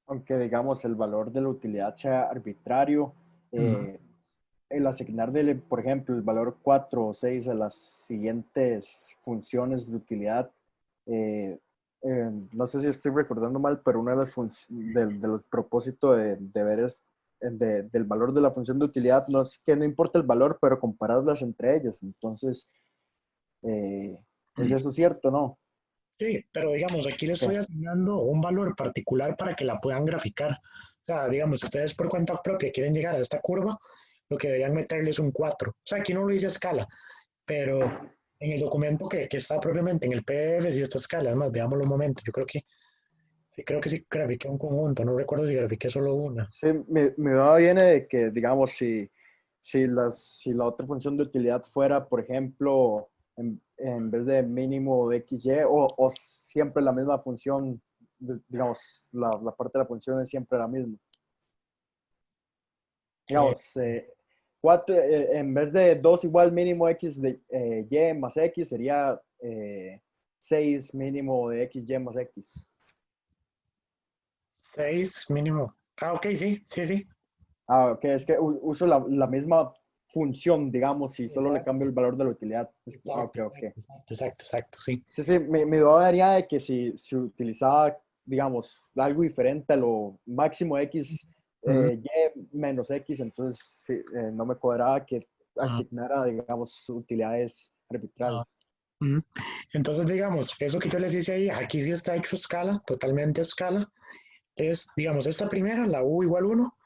Aunque digamos el valor de la utilidad sea arbitrario, Ujú. el asignarle, por ejemplo, el valor 4 o 6 a las siguientes funciones de utilidad, eh, no sé si estoy recordando mal, pero uno de los propósitos de ver del valor de la función de utilidad, no es que no importa el valor, pero compararlas entre ellas. Entonces, ¿es eso cierto, no? Sí, pero digamos, aquí le estoy ¿Qué? asignando un valor particular para que la puedan graficar. O sea, digamos, ustedes por cuenta propia quieren llegar a esta curva, lo que deberían meterle es un 4. O sea, aquí no lo dice a escala, pero en el documento que está propiamente en el PDF sí está a escala. Además, veámoslo un momento. Yo creo que sí grafiqué un conjunto. No recuerdo si grafiqué solo una. Sí, mi duda viene de que, digamos, si la otra función de utilidad fuera, por ejemplo, en vez de mínimo de XY, o siempre la misma función, digamos, la parte de la función es siempre la misma. Eh, Digamos, 4, en vez de 2 igual mínimo X de Y más X, sería 6 mínimo de XY más X. 6 mínimo. Ah, ok, sí, sí, sí. Ah, ok, es que uso la misma función, digamos, y solo le Exacto, cambio el valor de la utilidad. Ok, exacto, ok. exacto, sí. Sí, sí, mi duda sería de que si utilizaba, digamos, algo diferente a lo máximo X, Ujú, Y menos X, entonces sí, no me cuadraba que ajá, asignara, digamos, utilidades ajá, arbitrarias. ujú. Entonces, digamos, eso que yo les hice ahí, aquí sí está hecho a escala, totalmente a escala. Es, digamos, esta primera, la U igual 1,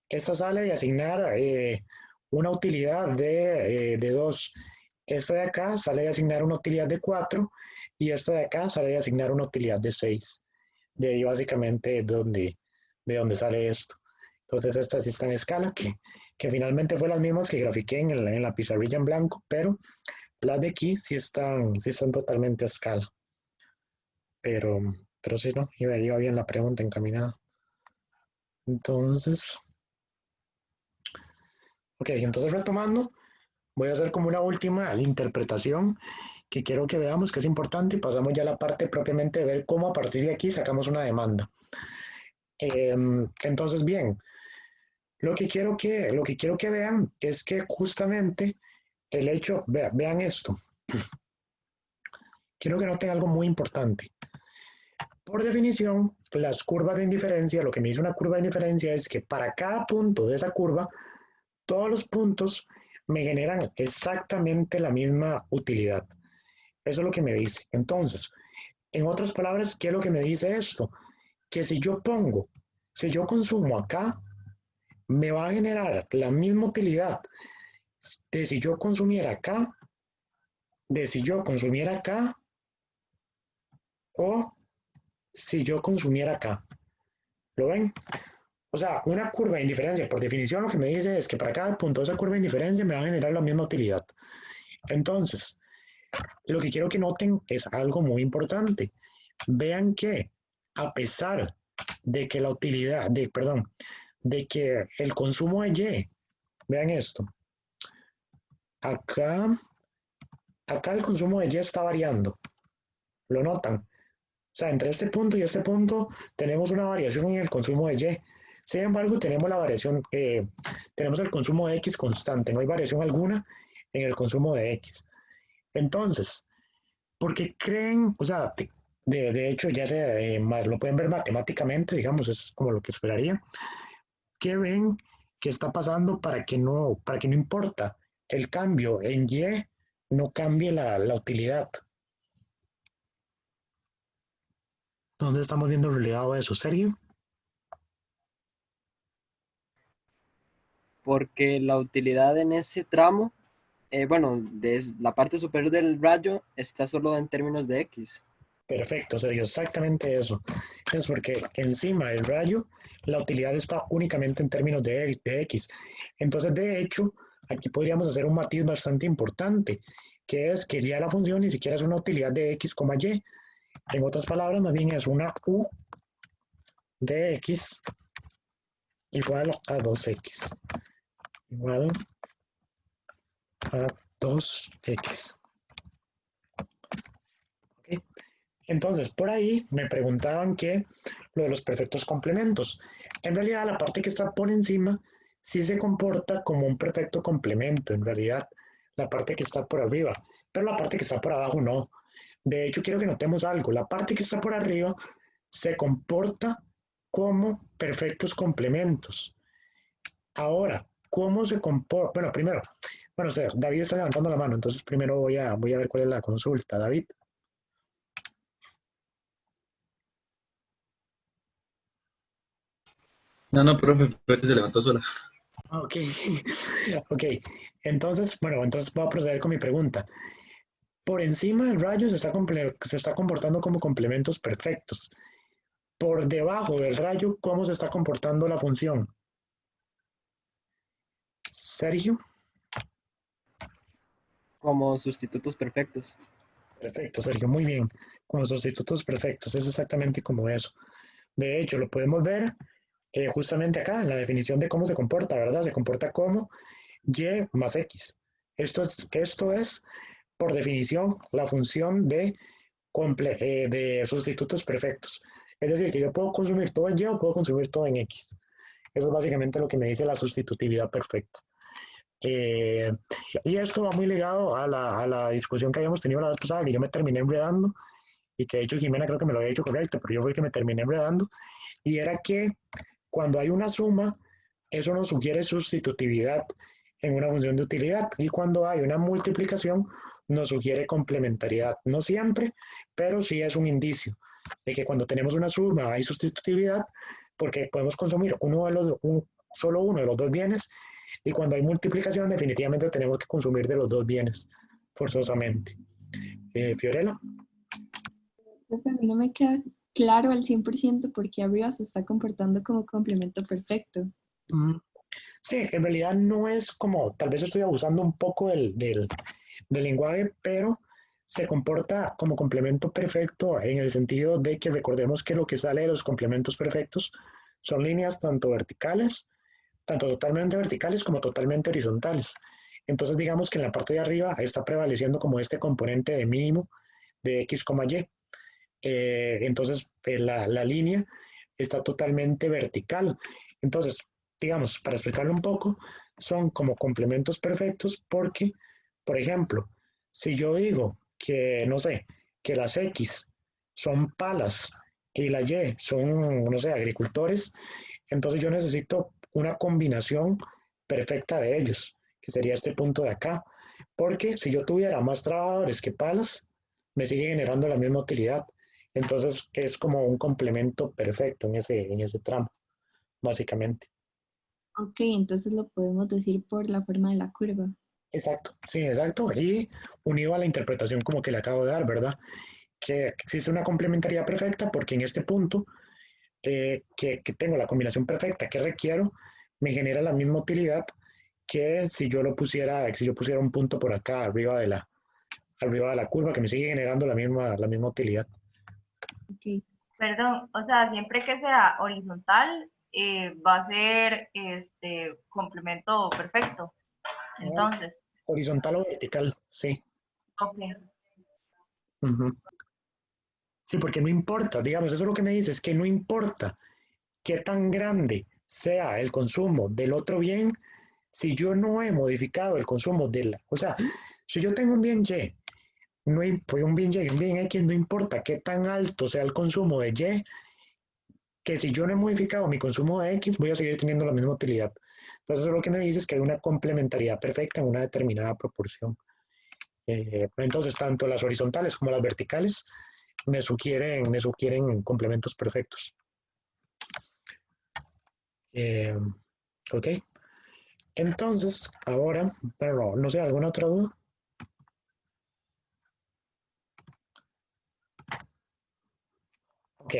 esta sale de asignar una utilidad de 2. Esta de acá sale de asignar una utilidad de 4 y esta de acá sale de asignar una utilidad de 6. De ahí básicamente de donde sale esto. Entonces esta sí está en escala, que finalmente fue las mismas que grafiqué en la pizarrilla en blanco, pero las de aquí sí están totalmente a escala. Pero, pero sí, ¿no? Iba bien la pregunta encaminada. Entonces, ok, entonces retomando, voy a hacer como una última interpretación que quiero que veamos que es importante y pasamos ya a la parte propiamente de ver cómo a partir de aquí sacamos una demanda. Entonces, bien, lo que quiero que vean es que justamente el hecho, vean esto, quiero que noten algo muy importante. Por definición, las curvas de indiferencia, lo que me dice una curva de indiferencia es que para cada punto de esa curva, todos los puntos me generan exactamente la misma utilidad. Eso es lo que me dice. Entonces, en otras palabras, ¿qué es lo que me dice esto? Que si yo consumo acá, me va a generar la misma utilidad de si yo consumiera acá, de si yo consumiera acá o si yo consumiera acá. ¿Lo ven? O sea, una curva de indiferencia, por definición, lo que me dice es que para cada punto de esa curva de indiferencia me va a generar la misma utilidad. Entonces, lo que quiero que noten es algo muy importante. Vean que a pesar de que la utilidad, perdón, de que el consumo de Y, vean esto, acá, acá el consumo de Y está variando, ¿lo notan? O sea, entre este punto y este punto tenemos una variación en el consumo de Y. Sin embargo, tenemos la variación, tenemos el consumo de X constante, no hay variación alguna en el consumo de X. Entonces, porque creen, o sea, de hecho ya se, más lo pueden ver matemáticamente, digamos, es como lo que esperaría, que ven que está pasando para que no importa el cambio en Y, no cambie la utilidad. ¿Dónde estamos viendo reflejado eso, Sergio? Porque la utilidad en ese tramo, bueno, la parte superior del rayo está solo en términos de X. Perfecto, Sergio, exactamente eso. Es porque encima del rayo la utilidad está únicamente en términos de X. Entonces, de hecho, aquí podríamos hacer un matiz bastante importante, que es que ya la función ni siquiera es una utilidad de X, Y. En otras palabras, más bien es una U de X igual a 2X. Igual a 2X. ¿Ok? Entonces, por ahí me preguntaban que lo de los perfectos complementos. En realidad, la parte que está por encima sí se comporta como un perfecto complemento, en realidad, la parte que está por arriba, pero la parte que está por abajo no. De hecho, quiero que notemos algo. La parte que está por arriba se comporta como perfectos complementos. Ahora, ¿cómo se comporta? Bueno, primero, bueno, o sea, David está levantando la mano, entonces primero voy a ver cuál es la consulta. David. No, no, profe, fue que se levantó sola. Ok, ok. Entonces, bueno, entonces voy a proceder con mi pregunta. Por encima del rayo se está comportando como complementos perfectos. Por debajo del rayo, ¿cómo se está comportando la función? Sergio. Como sustitutos perfectos. Perfecto, Sergio, muy bien. Con sustitutos perfectos, es exactamente como eso. De hecho, lo podemos ver justamente acá en la definición de cómo se comporta, ¿verdad? Se comporta como y más x. Esto es por definición, la función de sustitutos perfectos. Es decir, que yo puedo consumir todo en y o puedo consumir todo en x. Eso es básicamente lo que me dice la sustitutividad perfecta. Eh, y esto va muy ligado a la discusión que habíamos tenido la vez pasada, que yo me terminé enredando, y que de hecho Jimena creo que me lo había dicho correcto, pero yo fui el que me terminé enredando, y era que cuando hay una suma, eso nos sugiere sustitutividad en una función de utilidad, y cuando hay una multiplicación, nos sugiere complementariedad. No siempre, pero sí es un indicio de que cuando tenemos una suma hay sustitutividad, porque podemos consumir solo uno de los dos bienes, y cuando hay multiplicación, definitivamente tenemos que consumir de los dos bienes, forzosamente. Fiorella. Profe, a mí no me queda claro al 100% por qué arriba se está comportando como complemento perfecto. Sí, en realidad no es como, tal vez estoy abusando un poco del lenguaje, pero se comporta como complemento perfecto en el sentido de que recordemos que lo que sale de los complementos perfectos son líneas tanto verticales, tanto totalmente verticales como totalmente horizontales. Entonces digamos que en la parte de arriba está prevaleciendo como este componente de mínimo de x, y. Entonces la línea está totalmente vertical. Entonces, digamos, para explicarlo un poco, son como complementos perfectos porque, por ejemplo, si yo digo que, no sé, que las X son palas y la Y son, no sé, agricultores, entonces yo necesito una combinación perfecta de ellos, que sería este punto de acá. Porque si yo tuviera más trabajadores que palas, me sigue generando la misma utilidad. Entonces es como un complemento perfecto en ese tramo, básicamente. Ok, entonces lo podemos decir por la forma de la curva. Exacto, sí, exacto. Y unido a la interpretación como que le acabo de dar, ¿verdad? Que existe una complementariedad perfecta porque en este punto que tengo la combinación perfecta que requiero, me genera la misma utilidad que si yo si yo pusiera un punto por acá arriba de la curva que me sigue generando la misma utilidad. Ok. Perdón, o sea, siempre que sea horizontal va a ser complemento perfecto. Entonces, Horizontal o vertical, sí. ok. Ujú. Sí, porque no importa, digamos, eso es lo que me dice, es que no importa qué tan grande sea el consumo del otro bien, si yo no he modificado el consumo o sea, si yo tengo un bien Y, no, pues un bien Y y un bien X, no importa qué tan alto sea el consumo de Y, que si yo no he modificado mi consumo de X, voy a seguir teniendo la misma utilidad. Entonces, eso es lo que me dice es que hay una complementariedad perfecta en una determinada proporción. Entonces, tanto las horizontales como las verticales me sugieren complementos perfectos. Ok. Entonces, ahora, pero no sé, ¿alguna otra duda? Ok.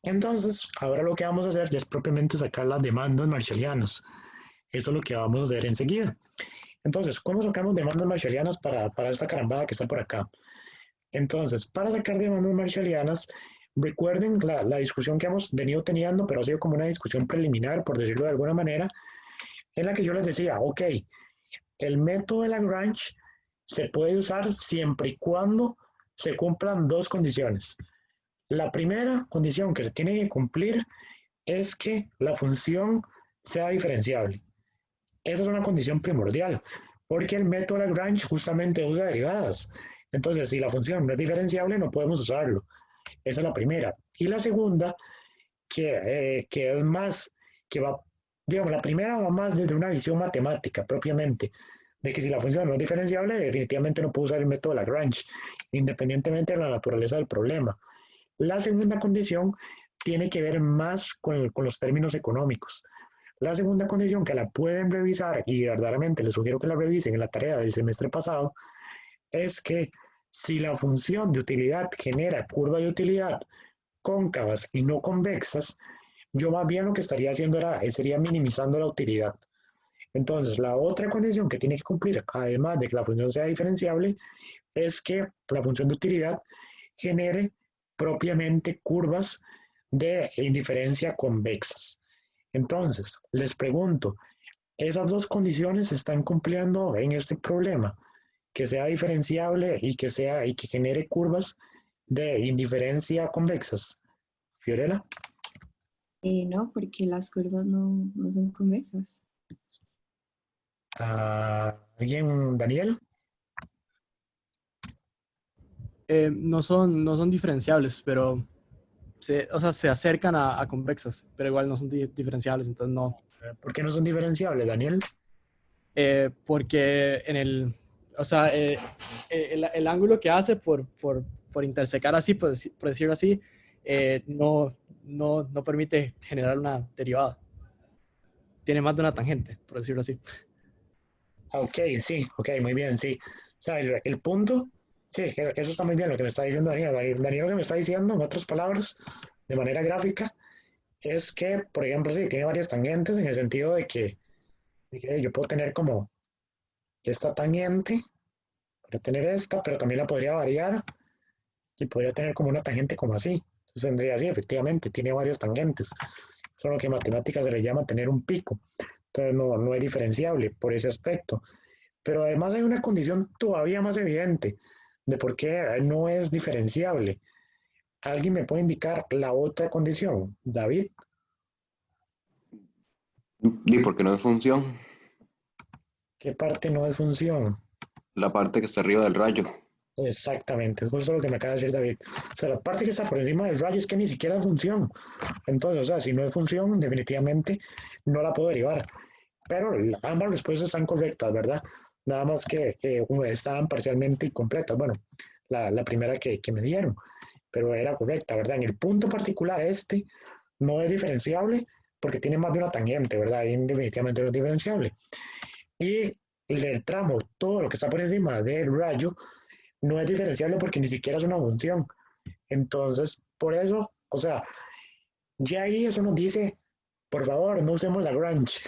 Entonces, ahora lo que vamos a hacer ya es propiamente sacar las demandas marshallianas. Eso es lo que vamos a hacer enseguida. Entonces, ¿cómo sacamos demandas marshallianas para esta carambada que está por acá? Entonces, para sacar demandas marshallianas, recuerden la discusión que hemos venido teniendo, pero ha sido como una discusión preliminar, por decirlo de alguna manera, en la que yo les decía, ok, el método de Lagrange se puede usar siempre y cuando se cumplan dos condiciones. La primera condición que se tiene que cumplir es que la función sea diferenciable. Esa es una condición primordial, porque el método Lagrange justamente usa derivadas. Entonces, si la función no es diferenciable, no podemos usarlo. Esa es la primera. Y la segunda, que es más, que va digamos, la primera va más desde una visión matemática propiamente, de que si la función no es diferenciable, definitivamente no puedo usar el método de Lagrange, independientemente de la naturaleza del problema. La segunda condición tiene que ver más con los términos económicos. La segunda condición que la pueden revisar, y verdaderamente les sugiero que la revisen en la tarea del semestre pasado, es que si la función de utilidad genera curva de utilidad cóncavas y no convexas, yo más bien lo que estaría haciendo sería minimizando la utilidad. Entonces, la otra condición que tiene que cumplir, además de que la función sea diferenciable, es que la función de utilidad genere propiamente curvas de indiferencia convexas. Entonces, les pregunto, ¿esas dos condiciones se están cumpliendo en este problema? Que sea diferenciable y que genere curvas de indiferencia convexas. Fiorella. No, porque las curvas no son convexas. ¿Alguien, Daniel? No son diferenciables, pero o sea, se acercan a convexas, pero igual no son diferenciables, entonces no. ¿Por qué no son diferenciables, Daniel? Porque o sea, el ángulo que hace por intersecar así, por decirlo así, no permite generar una derivada. Tiene más de una tangente, por decirlo así. Ok, sí, ok, muy bien, sí. O sea, el punto, sí, eso está muy bien lo que me está diciendo Daniel. Daniel lo que me está diciendo, en otras palabras, de manera gráfica, es que, por ejemplo, sí, tiene varias tangentes en el sentido de que yo puedo tener como esta tangente, podría tener esta, pero también la podría variar y podría tener como una tangente como así. Entonces tendría así, efectivamente, tiene varias tangentes. Eso es lo que en matemáticas se le llama tener un pico. Entonces no es diferenciable por ese aspecto. Pero además hay una condición todavía más evidente de por qué no es diferenciable. ¿Alguien me puede indicar la otra condición? David. ¿Y por qué no es función? ¿Qué parte no es función? La parte que está arriba del rayo. Exactamente, es justo lo que me acaba de decir David. O sea, la parte que está por encima del rayo es que ni siquiera es función. Entonces, o sea, si no es función, definitivamente no la puedo derivar. Pero ambas respuestas están correctas, ¿verdad? Nada más que estaban parcialmente incompletas. Bueno, la primera que me dieron, pero era correcta, ¿verdad? En el punto particular, este no es diferenciable porque tiene más de una tangente, ¿verdad? Ahí definitivamente no es diferenciable. Y el tramo, todo lo que está por encima del rayo, no es diferenciable porque ni siquiera es una función. Entonces, por eso, o sea, ya ahí eso nos dice, por favor, no usemos Lagrange.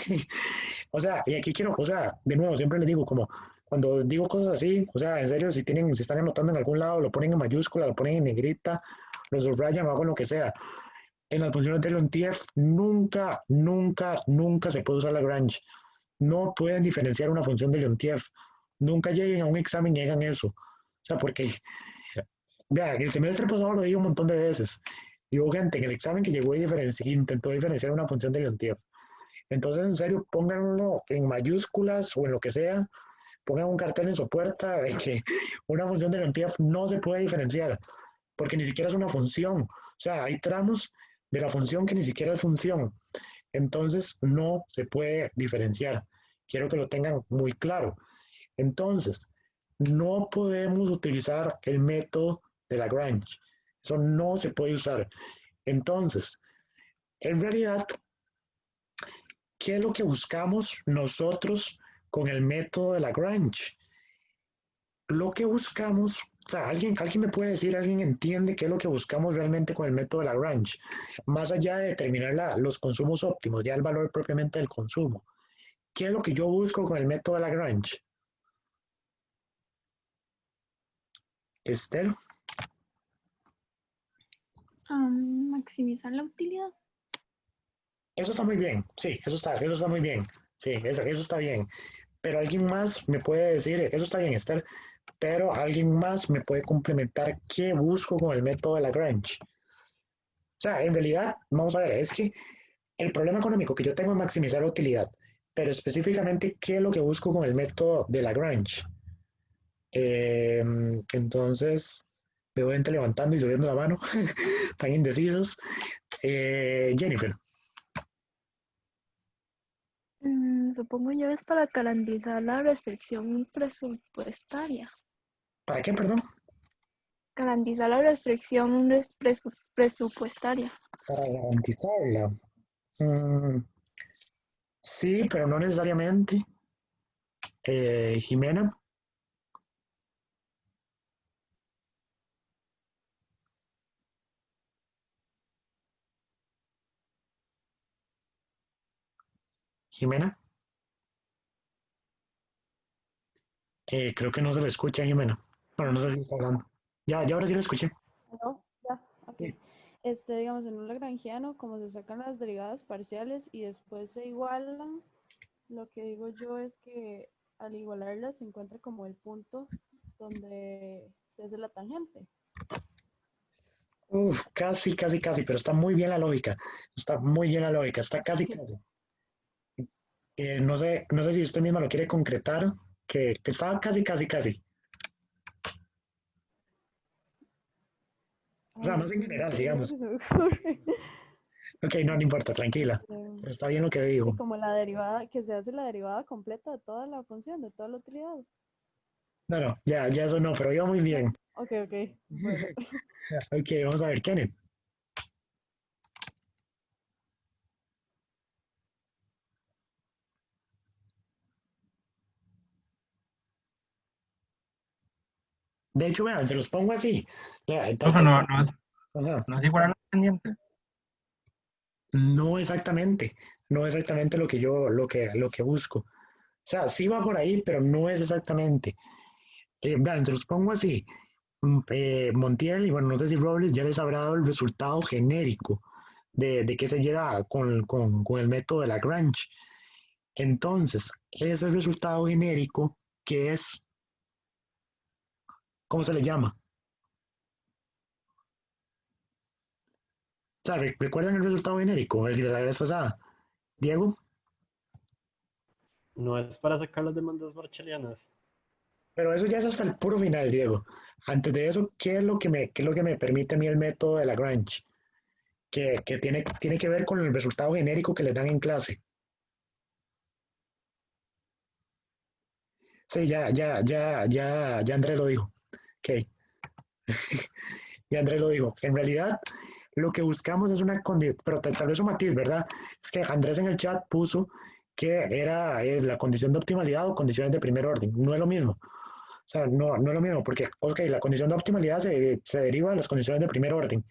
O sea, y aquí quiero, o sea, de nuevo, siempre les digo, como cuando digo cosas así, o sea, en serio, si están anotando en algún lado, lo ponen en mayúscula, lo ponen en negrita, lo subrayan o hagan lo que sea. En las funciones de Leontief nunca, nunca, nunca se puede usar Lagrange. No pueden diferenciar una función de Leontief. Nunca lleguen a un examen y hagan eso. O sea, porque, vean, el semestre pasado lo dije un montón de veces. Y hubo gente en el examen que llegó y intentó diferenciar una función de Leontief. Entonces, en serio, pónganlo en mayúsculas o en lo que sea, pongan un cartel en su puerta de que una función de Leontief no se puede diferenciar, porque ni siquiera es una función. O sea, hay tramos de la función que ni siquiera es función. Entonces, no se puede diferenciar. Quiero que lo tengan muy claro. Entonces, no podemos utilizar el método de Lagrange. Eso no se puede usar. Entonces, en realidad, ¿qué es lo que buscamos nosotros con el método de Lagrange? Lo que buscamos, o sea, alguien me puede decir, alguien entiende qué es lo que buscamos realmente con el método de Lagrange, más allá de determinar los consumos óptimos, ya el valor propiamente del consumo. ¿Qué es lo que yo busco con el método de Lagrange? Esther. Maximizar la utilidad. Eso está muy bien, sí, eso está muy bien, sí, eso está bien. Pero alguien más me puede decir, eso está bien, Esther, pero alguien más me puede complementar qué busco con el método de Lagrange. O sea, en realidad, vamos a ver, es que el problema económico que yo tengo es maximizar la utilidad, pero específicamente, ¿qué es lo que busco con el método de Lagrange? Entonces, veo gente levantando y subiendo la mano, tan indecisos. Jennifer. Supongo yo es para garantizar la restricción presupuestaria. ¿Para qué, perdón? Garantizar la restricción presupuestaria. Para garantizarla. Sí, pero no necesariamente. Jimena. Jimena. Creo que no se le escucha a Jimena. Bueno, no sé si está hablando. Ya ahora sí lo escuché. ¿No? Ya, ok. Sí. Digamos, en un lagrangiano, como se sacan las derivadas parciales y después se igualan, lo que digo yo es que al igualarlas se encuentra como el punto donde se hace la tangente. Uf, casi, pero está muy bien la lógica. Está muy bien la lógica, está casi. No sé si usted misma lo quiere concretar, que estaba casi. O sea, Ay, más en no general, sé, es lo digamos. que se me ocurre. Ok, no importa, tranquila. Pero está bien lo que digo. Sí, como la derivada, que se hace la derivada completa de toda la función, de toda la utilidad. No, ya eso no, pero iba muy bien. Ok, bueno. Ok, vamos a ver, Kenneth. De hecho, vean, se los pongo así. Vea, Profe, Ajá. no es igual a la pendiente. No exactamente lo que busco. O sea, sí va por ahí, pero no es exactamente. Vean, se los pongo así. Montiel y bueno, no sé si Robles ya les habrá dado el resultado genérico de qué se llega con el método de Lagrange. Entonces, ese resultado genérico, que es, ¿cómo se le llama? O sea, ¿recuerdan el resultado genérico, el de la vez pasada? Diego. No es para sacar las demandas marchelianas. Pero eso ya es hasta el puro final, Diego. Antes de eso, ¿qué es lo que me permite a mí el método de Lagrange? Que tiene que ver con el resultado genérico que les dan en clase. Sí, ya Andrés lo dijo. Ok. Ya Andrés lo dijo. En realidad, lo que buscamos es una condición, pero tal vez un matiz, ¿verdad? Es que Andrés en el chat puso que es la condición de optimalidad o condiciones de primer orden. No es lo mismo. O sea, no es lo mismo, porque, ok, la condición de optimalidad se deriva de las condiciones de primer orden,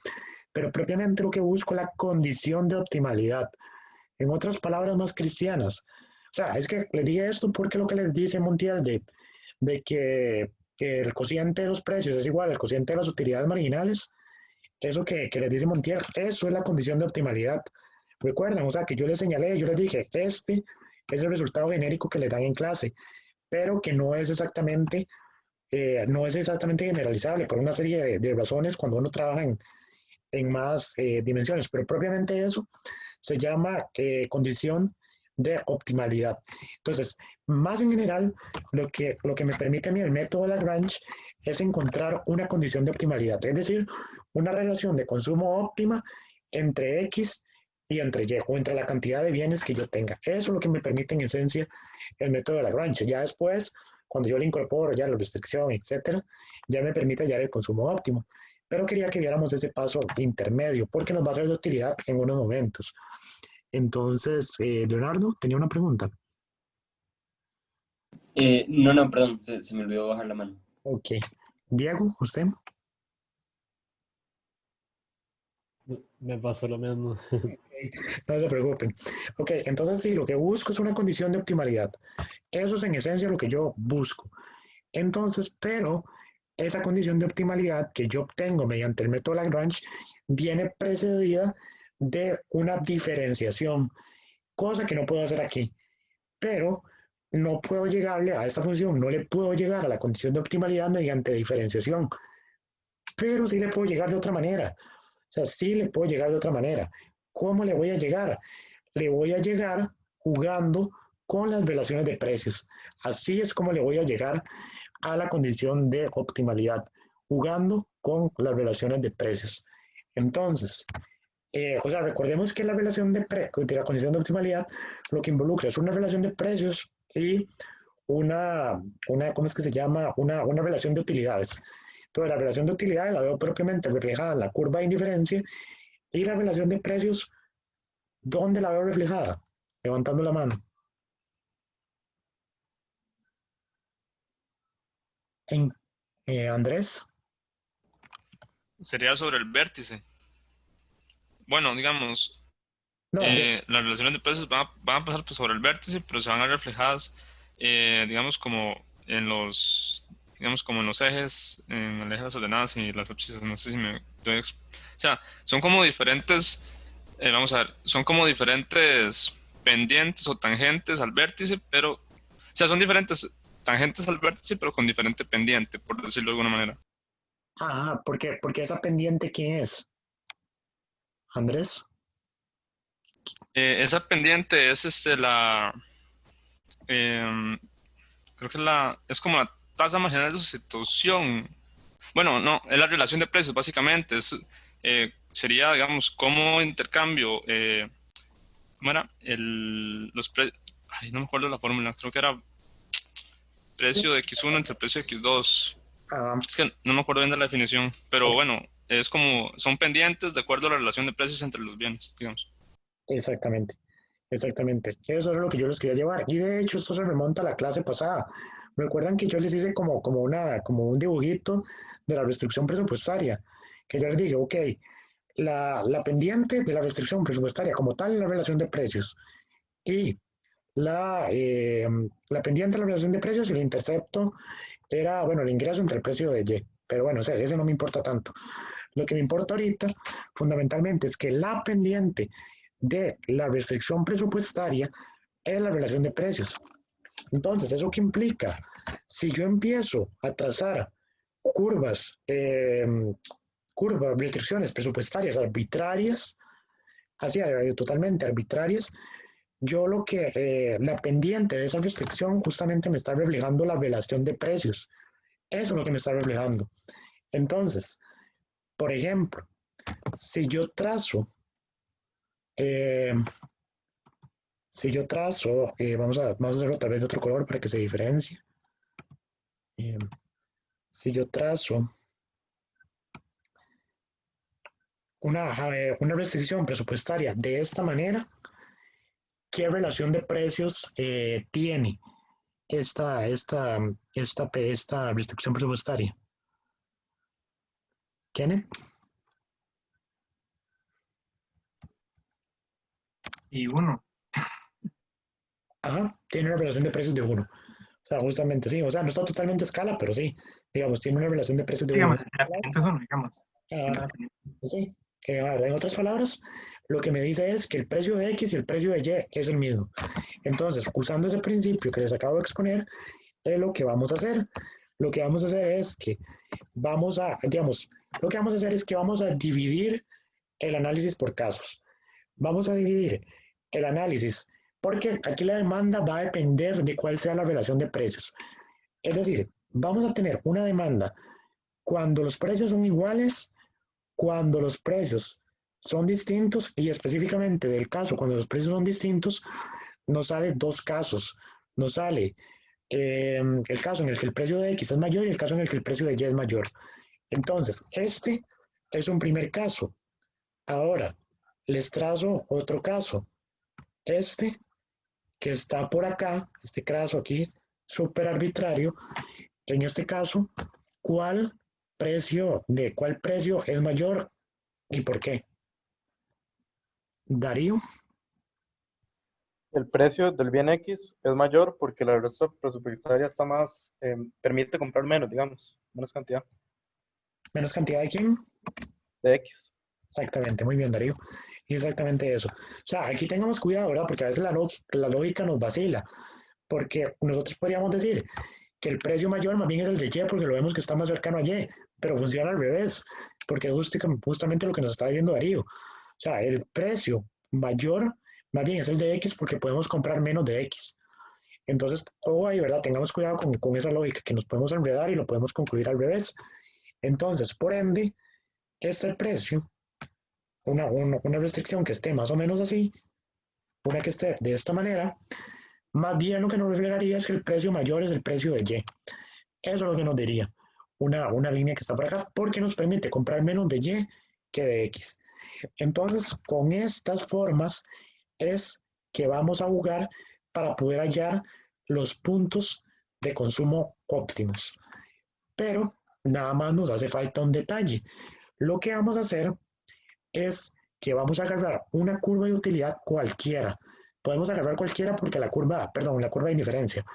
pero propiamente lo que busco es la condición de optimalidad. En otras palabras más cristianas. O sea, es que les dije esto porque lo que les dice Montiel de que el cociente de los precios es igual al cociente de las utilidades marginales, eso que les dice Montiel, eso es la condición de optimalidad. Recuerdan, o sea, que yo les señalé, yo les dije, este es el resultado genérico que les dan en clase, pero que no es exactamente generalizable por una serie de razones cuando uno trabaja en más dimensiones, pero propiamente eso se llama condición de optimalidad. Entonces, más en general, lo que me permite a mí el método de Lagrange es encontrar una condición de optimalidad, es decir, una relación de consumo óptima entre X y entre Y, o entre la cantidad de bienes que yo tenga. Eso es lo que me permite en esencia el método de Lagrange. Ya después, cuando yo le incorporo ya la restricción, etcétera, ya me permite hallar el consumo óptimo. Pero quería que viéramos ese paso intermedio, porque nos va a ser de utilidad en unos momentos. Entonces, Leonardo, tenía una pregunta. No, perdón, se me olvidó bajar la mano. Ok. Diego, ¿usted? Me pasó lo mismo. No se preocupen. Ok, entonces sí, lo que busco es una condición de optimalidad. Eso es en esencia lo que yo busco. Entonces, pero esa condición de optimalidad que yo obtengo mediante el método Lagrange viene precedida de una diferenciación, cosa que no puedo hacer aquí. Pero no puedo llegarle a esta función, no le puedo llegar a la condición de optimalidad mediante diferenciación, pero sí le puedo llegar de otra manera. O sea, sí le puedo llegar de otra manera. ¿Cómo le voy a llegar? Le voy a llegar jugando con las relaciones de precios. Así es como le voy a llegar a la condición de optimalidad, jugando con las relaciones de precios. Entonces, O sea, recordemos que la relación de la condición de optimalidad lo que involucra es una relación de precios y ¿cómo es que se llama? Una relación de utilidades. Entonces, la relación de utilidades la veo propiamente reflejada en la curva de indiferencia y la relación de precios, ¿dónde la veo reflejada? Levantando la mano. Andrés. Sería sobre el vértice. Bueno, digamos, No, las relaciones de precios van a pasar pues, sobre el vértice, pero se van a ver reflejadas, digamos, como en los ejes, en el eje de las ordenadas y las abscisas. No sé si me estoy o sea, son como diferentes, vamos a ver, son como diferentes pendientes o tangentes al vértice, pero, o sea, son diferentes tangentes al vértice, pero con diferente pendiente, por decirlo de alguna manera. Ah, porque esa pendiente, ¿quién es? Andrés. Esa pendiente es creo que es como la tasa marginal de sustitución. Bueno, no, es la relación de precios, básicamente. Sería, digamos, cómo intercambio, ¿cómo era? Los precios, ay, no me acuerdo la fórmula, creo que era precio de X1 entre precio de X2. Es que no me acuerdo bien de la definición, pero bueno, es como, son pendientes de acuerdo a la relación de precios entre los bienes, digamos. Exactamente, exactamente. Eso es lo que yo les quería llevar. Y de hecho, esto se remonta a la clase pasada. Recuerdan que yo les hice como un dibujito de la restricción presupuestaria, que yo les dije, ok, la pendiente de la restricción presupuestaria como tal es la relación de precios. Y la pendiente de la relación de precios y el intercepto era, bueno, el ingreso entre el precio de Y. Pero bueno, o sea, ese no me importa tanto. Lo que me importa ahorita, fundamentalmente, es que la pendiente de la restricción presupuestaria es la relación de precios. Entonces, ¿eso qué implica? Si yo empiezo a trazar curvas, restricciones presupuestarias arbitrarias, así totalmente arbitrarias, yo la pendiente de esa restricción justamente me está reflejando la relación de precios. Eso es lo que me está reflejando. Entonces, por ejemplo, si yo trazo, vamos a hacerlo otra vez de otro color para que se diferencie. Si yo trazo una restricción presupuestaria de esta manera, ¿qué relación de precios tiene esta restricción presupuestaria? ¿Kenneth? Y 1. Ajá, tiene una relación de precios de 1. O sea, justamente sí. O sea, no está totalmente a escala, pero sí. Digamos, tiene una relación de precios de 1. Digamos, la pendiente es 1, digamos. Sí. En otras palabras, lo que me dice es que el precio de X y el precio de Y es el mismo. Entonces, usando ese principio que les acabo de exponer, es lo que vamos a hacer. Lo que vamos a hacer es que vamos a dividir el análisis por casos. Vamos a dividir el análisis porque aquí la demanda va a depender de cuál sea la relación de precios. Es decir, vamos a tener una demanda cuando los precios son iguales, cuando los precios son distintos y específicamente del caso cuando los precios son distintos, nos sale dos casos. Nos sale el caso en el que el precio de X es mayor y el caso en el que el precio de Y es mayor. Entonces, este es un primer caso. Ahora, les trazo otro caso. Este, que está por acá, este caso aquí, súper arbitrario. En este caso, ¿cuál precio es mayor y por qué? Darío. El precio del bien X es mayor porque la resta presupuestaria está más, permite comprar menos, digamos, menos cantidad. ¿Menos cantidad de quién? De X. Exactamente, muy bien, Darío. Exactamente eso. O sea, aquí tengamos cuidado, ¿verdad? Porque a veces la lógica nos vacila. Porque nosotros podríamos decir que el precio mayor más bien es el de Y porque lo vemos que está más cercano a Y, pero funciona al revés, porque es justamente lo que nos está diciendo Darío. O sea, el precio mayor más bien es el de X porque podemos comprar menos de X. Entonces, ojo ahí, ¿verdad? Tengamos cuidado con esa lógica, que nos podemos enredar y lo podemos concluir al revés. Entonces, por ende, este precio una restricción que esté más o menos así, una que esté de esta manera, más bien lo que nos reflejaría es que el precio mayor es el precio de Y. Eso es lo que nos diría una línea que está por acá, porque nos permite comprar menos de Y que de X. Entonces, con estas formas es que vamos a jugar para poder hallar los puntos de consumo óptimos. Pero nada más nos hace falta un detalle. Lo que vamos a hacer es que vamos a agarrar una curva de utilidad cualquiera. Podemos agarrar cualquiera porque la curva de indiferencia.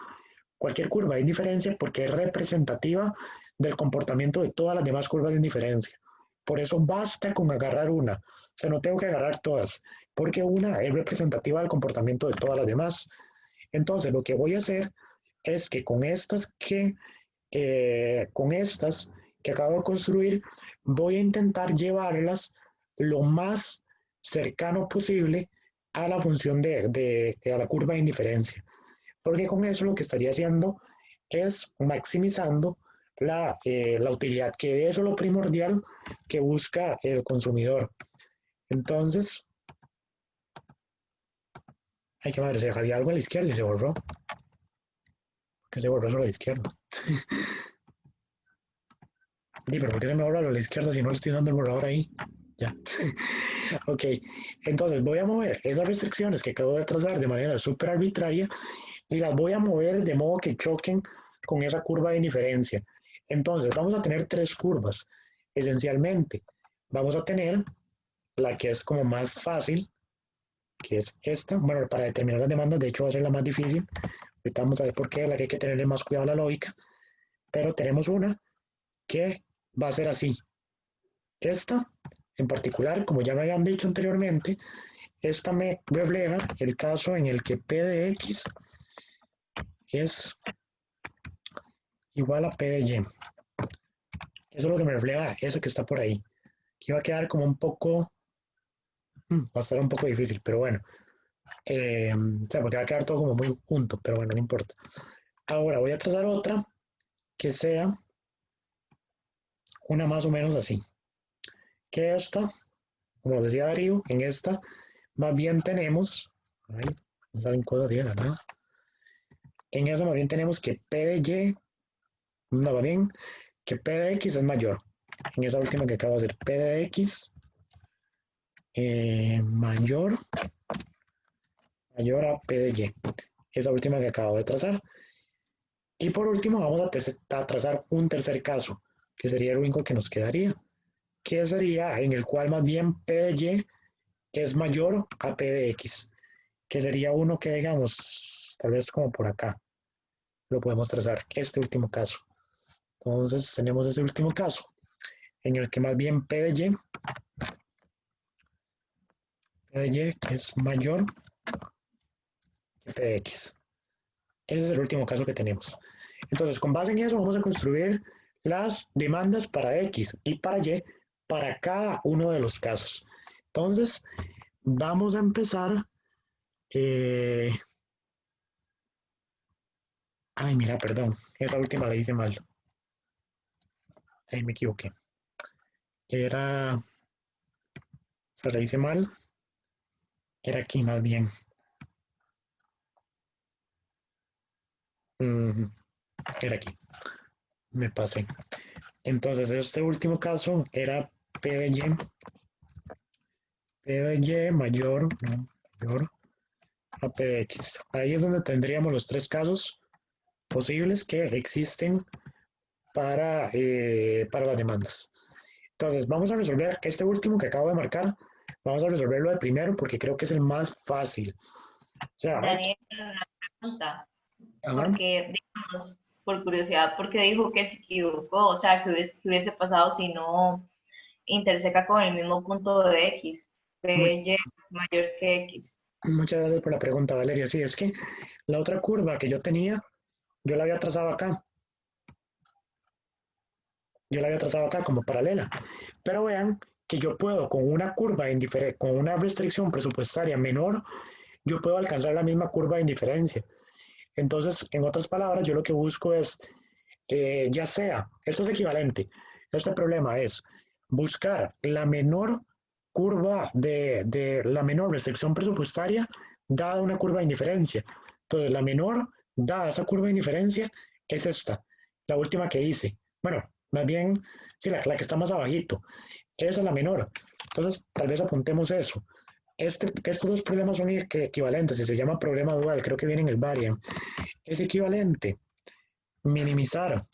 Cualquier curva de indiferencia porque es representativa del comportamiento de todas las demás curvas de indiferencia. Por eso basta con agarrar una. O sea, no tengo que agarrar todas, porque una es representativa del comportamiento de todas las demás. Entonces, lo que voy a hacer es que con estas que acabo de construir, voy a intentar llevarlas lo más cercano posible a la función a la curva de indiferencia. Porque con eso lo que estaría haciendo es maximizando la utilidad, que eso es lo primordial que busca el consumidor. Entonces, ay, qué madre, se había algo a la izquierda y se borró. Que se borró solo a la izquierda. Pero ¿por qué se me borra a la izquierda si no le estoy dando el borrador ahí? Ya. Ok, entonces voy a mover esas restricciones que acabo de trazar de manera súper arbitraria y las voy a mover de modo que choquen con esa curva de indiferencia. Entonces vamos a tener tres curvas, esencialmente. Vamos a tener la que es como más fácil, que es esta. Bueno, para determinar las demandas, de hecho, va a ser la más difícil. Ahorita vamos a ver por qué, la que hay que tenerle más cuidado a la lógica. Pero tenemos una que va a ser así. Esta, en particular, como ya me habían dicho anteriormente, esta me refleja el caso en el que P de X es igual a P de Y. Eso es lo que me refleja eso que está por ahí. Aquí va a quedar como un poco, va a estar un poco difícil, pero bueno. O sea, porque va a quedar todo como muy junto, pero bueno, no importa. Ahora voy a trazar otra que sea una más o menos así. Que esta, como decía Darío, en esta más bien tenemos, ay, no salen cosas bien, ¿no? En esa más bien tenemos que P de Y, no va bien, que P de X es mayor. En esa última que acabo de hacer, P de X mayor a P de Y. Esa última que acabo de trazar. Y por último vamos a trazar un tercer caso, que sería el único que nos quedaría, que sería en el cual más bien P de Y es mayor a P de X, que sería uno que digamos, tal vez como por acá, lo podemos trazar, este último caso. Entonces tenemos ese último caso, en el que más bien P de Y es mayor que P de X. Ese es el último caso que tenemos. Entonces, con base en eso, vamos a construir las demandas para X y para Y para cada uno de los casos. Entonces, vamos a empezar. Ay, mira, perdón. Esa última la hice mal. Ahí me equivoqué. Se la hice mal. Era aquí más bien. Era aquí. Me pasé. Entonces, este último caso era P de Y. P de Y mayor a P de X. Ahí es donde tendríamos los tres casos posibles que existen para las demandas. Entonces, vamos a resolver este último que acabo de marcar. Vamos a resolverlo de primero porque creo que es el más fácil. O sea, Daniel, una pregunta. Ajá. Porque, digamos, por curiosidad, ¿por qué dijo que se equivocó? O sea, ¿qué hubiese pasado si no interseca con el mismo punto de X? P, Y mayor que X. Muchas gracias por la pregunta, Valeria. Sí, es que la otra curva que yo tenía, yo la había trazado acá. Yo la había trazado acá como paralela. Pero vean que yo puedo con una curva con una restricción presupuestaria menor, yo puedo alcanzar la misma curva de indiferencia. Entonces, en otras palabras, yo lo que busco es, ya sea, esto es equivalente, este problema es buscar la menor curva de la menor restricción presupuestaria dada una curva de indiferencia. Entonces, la menor dada esa curva de indiferencia es esta, la última que hice. Bueno, más bien, sí, la que está más abajito. Esa es la menor. Entonces, tal vez apuntemos eso. Estos dos problemas son equivalentes y se llama problema dual, creo que viene en el variant. Es equivalente minimizar,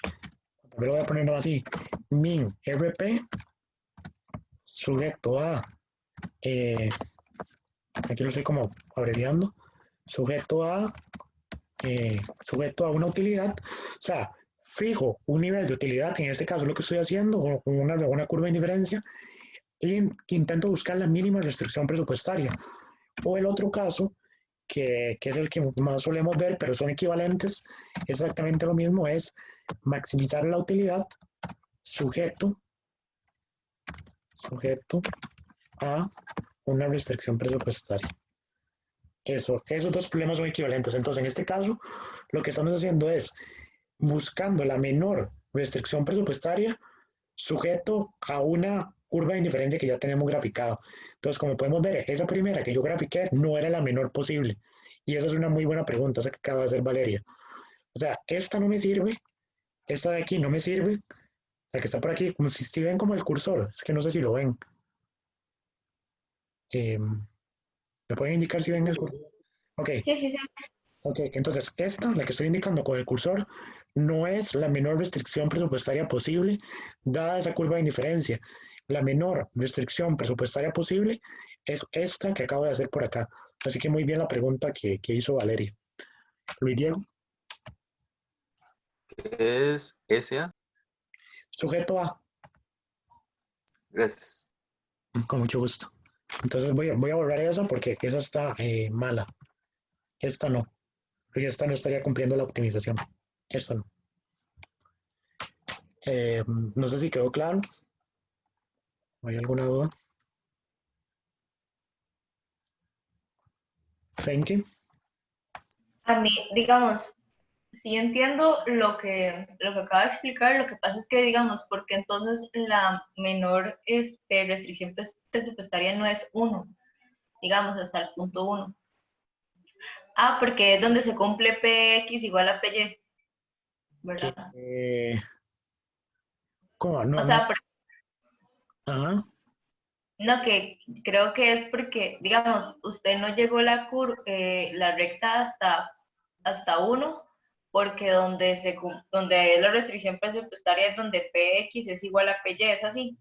tal vez lo voy a ponerlo así, min RP sujeto a, aquí lo estoy como abreviando, sujeto a una utilidad, o sea, fijo un nivel de utilidad, en este caso lo que estoy haciendo, con una curva de indiferencia, y intento buscar la mínima restricción presupuestaria. O el otro caso, que es el que más solemos ver, pero son equivalentes, exactamente lo mismo, es maximizar la utilidad sujeto a una restricción presupuestaria. Esos dos problemas son equivalentes. Entonces, en este caso, lo que estamos haciendo es buscando la menor restricción presupuestaria sujeto a una curva de indiferencia que ya tenemos graficado. Entonces, como podemos ver, esa primera que yo grafiqué no era la menor posible. Y esa es una muy buena pregunta, esa que acaba de hacer Valeria. O sea, esta no me sirve, esta de aquí no me sirve, la que está por aquí, como si ven como el cursor, es que no sé si lo ven. ¿Me pueden indicar si ven el cursor? Ok. Sí. Ok, entonces esta, la que estoy indicando con el cursor, no es la menor restricción presupuestaria posible, dada esa curva de indiferencia. La menor restricción presupuestaria posible es esta que acabo de hacer por acá. Así que muy bien la pregunta que hizo Valeria. Luis Diego. ¿Qué es SA? Sujeto a. Gracias. Con mucho gusto. Entonces voy a borrar esa porque esa está mala. Esta no. Porque esta no estaría cumpliendo la optimización. Esta no. No sé si quedó claro. ¿Hay alguna duda? Fenke. A mí, digamos, sí entiendo lo que acaba de explicar, lo que pasa es que, digamos, porque entonces la menor restricción presupuestaria no es 1, digamos, hasta el punto 1. Ah, porque es donde se cumple PX igual a PY, ¿verdad? ¿Cómo? No, o sea, Ajá. no, que creo que es porque, digamos, usted no llegó la recta hasta 1, porque donde es la restricción presupuestaria es donde PX es igual a PY, ¿es así?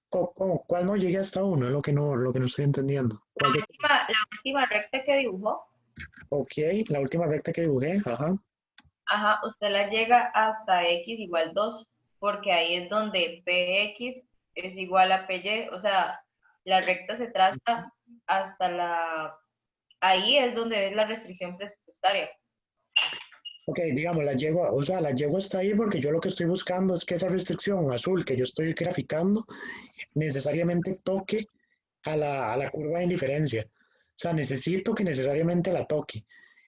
¿Cómo? ¿Cuál no llegué hasta 1? Es lo que no estoy entendiendo. ¿Cuál de... La última recta que dibujó. Ok, la última recta que dibujé, ajá. Ajá, usted la llega hasta X igual 2, porque ahí es donde PX es igual a PY, o sea, la recta se traza hasta ahí es donde es la restricción presupuestaria. Ok, digamos, la yegua está ahí porque yo lo que estoy buscando es que esa restricción azul que yo estoy graficando necesariamente toque a la curva de indiferencia. O sea, necesito que necesariamente la toque.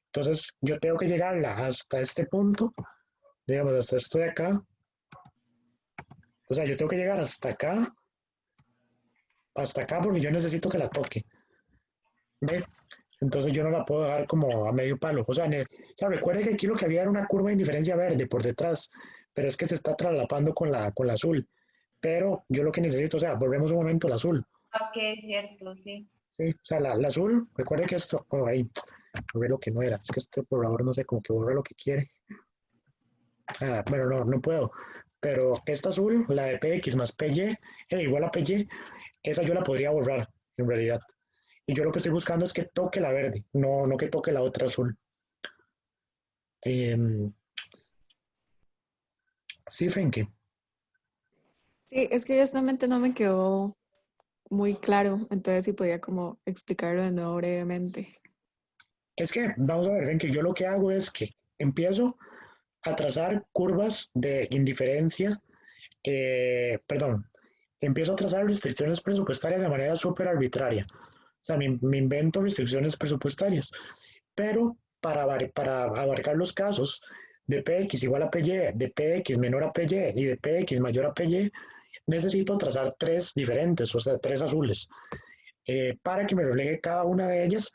Entonces, yo tengo que llegarla hasta este punto, digamos, hasta esto de acá. O sea, yo tengo que llegar hasta acá porque yo necesito que la toque. ¿Ve? Entonces yo no la puedo dejar como a medio palo. O sea, recuerde que aquí lo que había era una curva de indiferencia verde por detrás, pero es que se está traslapando con la azul. Pero yo lo que necesito, o sea, volvemos un momento al azul. Ok, es cierto, sí. Sí, o sea, la azul, recuerde que esto, ahí, borré lo que no era. Es que este borrador no sé, como que borra lo que quiere. Bueno, no puedo. Pero esta azul, la de PX más PY, igual a PY, esa yo la podría borrar, en realidad. Y yo lo que estoy buscando es que toque la verde, no que toque la otra azul. Sí, Fenke. Sí, es que justamente no me quedó muy claro, entonces sí podía como explicarlo de nuevo brevemente. Es que, vamos a ver, Fenke, yo lo que hago es que empiezo a trazar curvas de indiferencia, empiezo a trazar restricciones presupuestarias de manera súper arbitraria. O sea, me invento restricciones presupuestarias, pero para abarcar los casos de PX igual a PY, de PX menor a PY y de PX mayor a PY, necesito trazar 3 diferentes, o sea, 3 azules, para que me refleje cada una de ellas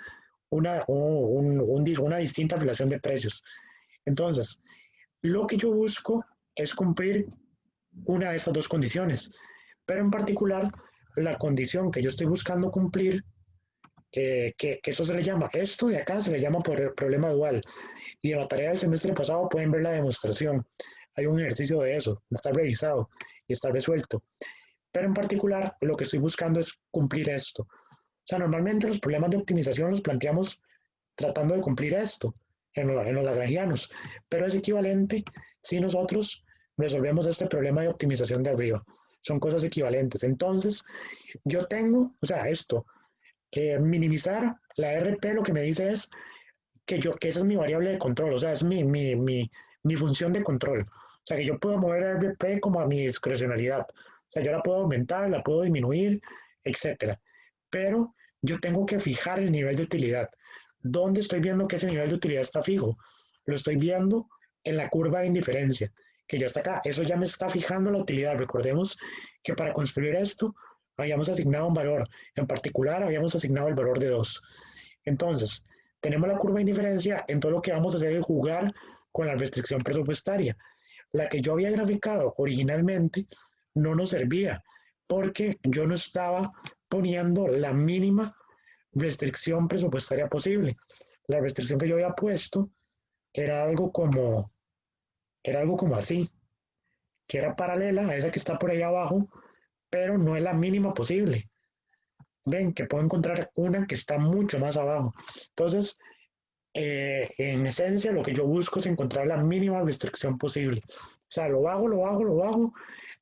una distinta relación de precios. Entonces, lo que yo busco es cumplir una de estas dos condiciones, pero en particular la condición que yo estoy buscando cumplir, que eso se le llama, esto de acá se le llama por el problema dual, y en la tarea del semestre pasado pueden ver la demostración, hay un ejercicio de eso, está revisado y está resuelto, pero en particular lo que estoy buscando es cumplir esto. O sea, normalmente los problemas de optimización los planteamos tratando de cumplir esto en los lagrangianos, pero es equivalente si nosotros resolvemos este problema de optimización de arriba. Son cosas equivalentes. Entonces, yo tengo, o sea, esto, minimizar la RP lo que me dice es que esa es mi variable de control, o sea, es mi función de control. O sea, que yo puedo mover la RP como a mi discrecionalidad. O sea, yo la puedo aumentar, la puedo disminuir, etcétera. Pero yo tengo que fijar el nivel de utilidad. ¿Dónde estoy viendo que ese nivel de utilidad está fijo? Lo estoy viendo en la curva de indiferencia, que ya está acá. Eso ya me está fijando la utilidad. Recordemos que para construir esto habíamos asignado un valor. En particular, habíamos asignado el valor de 2. Entonces, tenemos la curva de indiferencia. Entonces, lo que vamos a hacer es jugar con la restricción presupuestaria. La que yo había graficado originalmente no nos servía, porque yo no estaba poniendo la mínima restricción presupuestaria posible. La restricción que yo había puesto era algo como así, que era paralela a esa que está por ahí abajo, pero no es la mínima posible. Ven que puedo encontrar una que está mucho más abajo. Entonces, en esencia, lo que yo busco es encontrar la mínima restricción posible. O sea, lo bajo,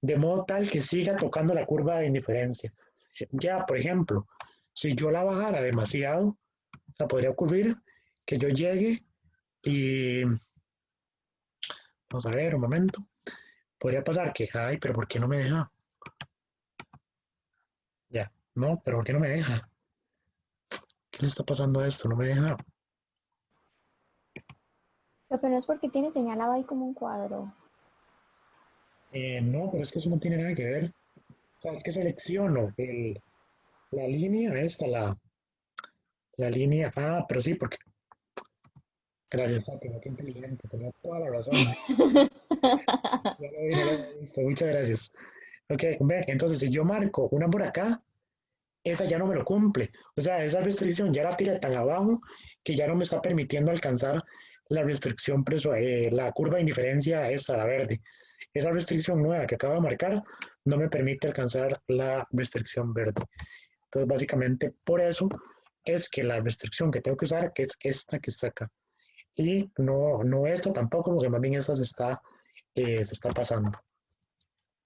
de modo tal que siga tocando la curva de indiferencia. Ya, por ejemplo, si yo la bajara demasiado, o sea, podría ocurrir que yo llegue y... Vamos a ver, un momento. Podría pasar que, ay, pero ¿por qué no me deja? Ya, no, pero ¿por qué no me deja? ¿Qué le está pasando a esto? No me deja. Lo que no es porque tiene señalado ahí como un cuadro. No, pero es que eso no tiene nada que ver. O sea, es que selecciono la línea esta, la línea... Ah, pero sí, porque... Gracias, Fátima, qué inteligente, tenía toda la razón. Ya lo vi, no lo había visto, muchas gracias. Ok, ve, entonces si yo marco una por acá, esa ya no me lo cumple. O sea, esa restricción ya la tiré tan abajo que ya no me está permitiendo alcanzar la restricción, la curva de indiferencia esta, la verde. Esa restricción nueva que acabo de marcar no me permite alcanzar la restricción verde. Entonces, básicamente, por eso es que la restricción que tengo que usar es esta que está acá. Y no esta tampoco, porque más bien esta se está pasando.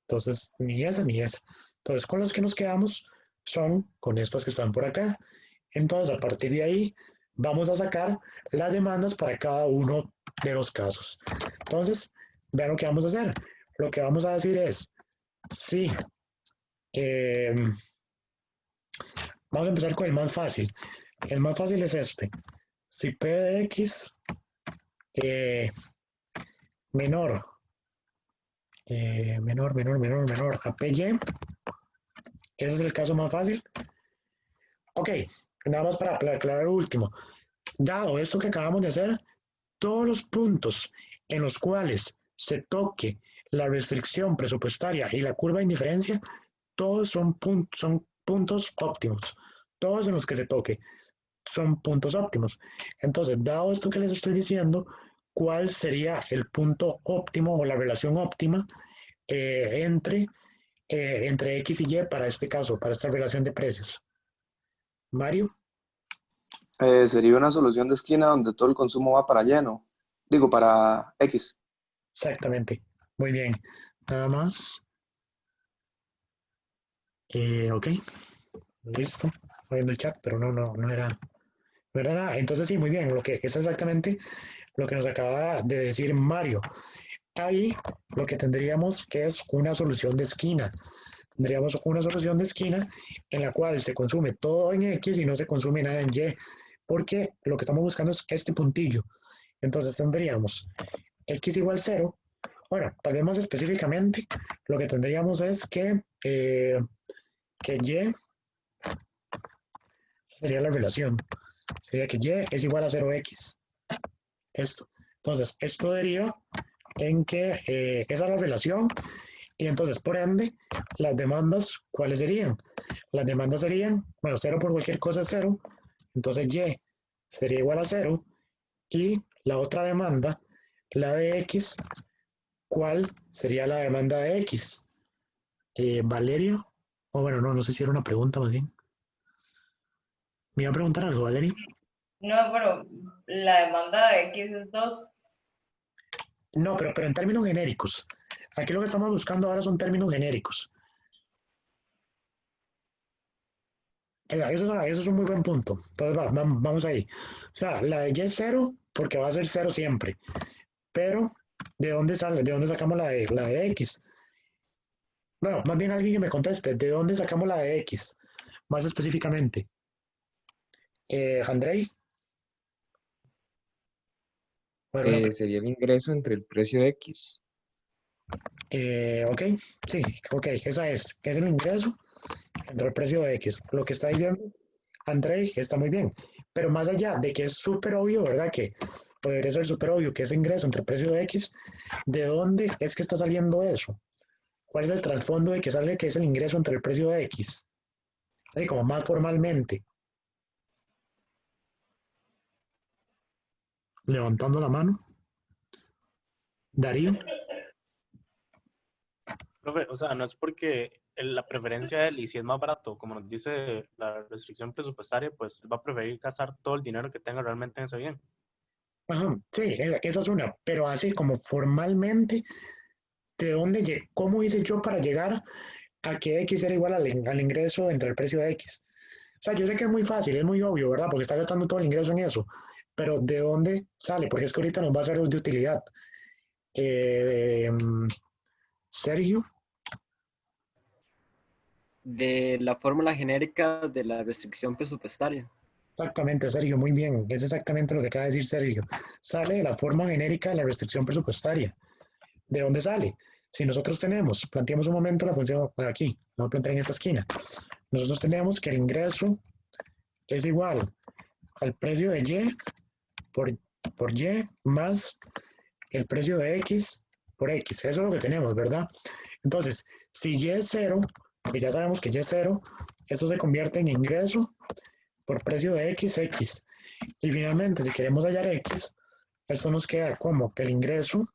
Entonces, ni esa ni esa. Entonces, con los que nos quedamos son con estas que están por acá. Entonces, a partir de ahí, vamos a sacar las demandas para cada uno de los casos. Entonces, vean lo que vamos a hacer. Lo que vamos a decir es, sí, vamos a empezar con el más fácil. El más fácil es este. Si P de X menor a PY, ese es el caso más fácil. Ok, nada más para aclarar lo último. Dado esto que acabamos de hacer, todos los puntos en los cuales se toque la restricción presupuestaria y la curva de indiferencia, todos son puntos óptimos. Todos en los que se toque son puntos óptimos. Entonces, dado esto que les estoy diciendo, ¿cuál sería el punto óptimo o la relación óptima entre X y Y para este caso, para esta relación de precios? Mario. Sería una solución de esquina donde todo el consumo va para lleno. Digo, para X. Exactamente. Muy bien. Nada más. Ok. Listo. Estoy viendo el chat, pero no era nada. Entonces sí, muy bien. Es exactamente lo que nos acaba de decir Mario. Ahí lo que tendríamos que es una solución de esquina. Tendríamos una solución de esquina en la cual se consume todo en X y no se consume nada en Y, porque lo que estamos buscando es este puntillo. Entonces tendríamos X igual 0 Bueno, tal vez más específicamente, lo que tendríamos es que y sería la relación. Sería que y es igual a 0x. Esto. Entonces, esto deriva en que esa es la relación y entonces, por ende, las demandas, ¿cuáles serían? Las demandas serían, bueno, 0 por cualquier cosa es 0, entonces y sería igual a 0 y la otra demanda, la de x, ¿cuál sería la demanda de x? Valeria, o bueno, no sé si era una pregunta más bien. ¿Me iba a preguntar algo, Valeria? No, pero la demanda de X es 2. No, pero en términos genéricos. Aquí lo que estamos buscando ahora son términos genéricos. Eso es un muy buen punto. Entonces, vamos ahí. O sea, la de y es 0 porque va a ser 0 siempre. Pero, ¿de dónde sale? ¿De dónde sacamos la de x? Bueno, más bien alguien que me conteste. ¿De dónde sacamos la de x? Más específicamente. Andrei. Bueno, Sería el ingreso entre el precio de X. ok, sí, ok, esa es el ingreso entre el precio de X. Lo que está diciendo Andrei está muy bien, pero más allá de que es súper obvio, ¿verdad? Que podría ser súper obvio que ese ingreso entre el precio de X, ¿de dónde es que está saliendo eso? ¿Cuál es el trasfondo de que sale que es el ingreso entre el precio de X? Así como más formalmente. Levantando la mano. Darío. Profe, o sea, no es porque la preferencia de él, y si es más barato, como nos dice la restricción presupuestaria, pues él va a preferir gastar todo el dinero que tenga realmente en ese bien. Ajá, sí, esa es una, pero así como formalmente, ¿de dónde, cómo hice yo para llegar a que X era igual al ingreso entre el precio de X? O sea, yo sé que es muy fácil, es muy obvio, ¿verdad? Porque está gastando todo el ingreso en eso, pero ¿de dónde sale? Porque es que ahorita nos va a ser de utilidad. Sergio. De la fórmula genérica de la restricción presupuestaria. Exactamente, Sergio, muy bien. Es exactamente lo que acaba de decir Sergio. Sale de la forma genérica de la restricción presupuestaria. ¿De dónde sale? Si nosotros planteamos un momento la función aquí, vamos a plantear en esta esquina. Nosotros tenemos que el ingreso es igual al precio de Y por Y más el precio de X por X. Eso es lo que tenemos, ¿verdad? Entonces, si Y es 0, porque ya sabemos que Y es 0, eso se convierte en ingreso por precio de X. Y finalmente, si queremos hallar X, esto nos queda como que el ingreso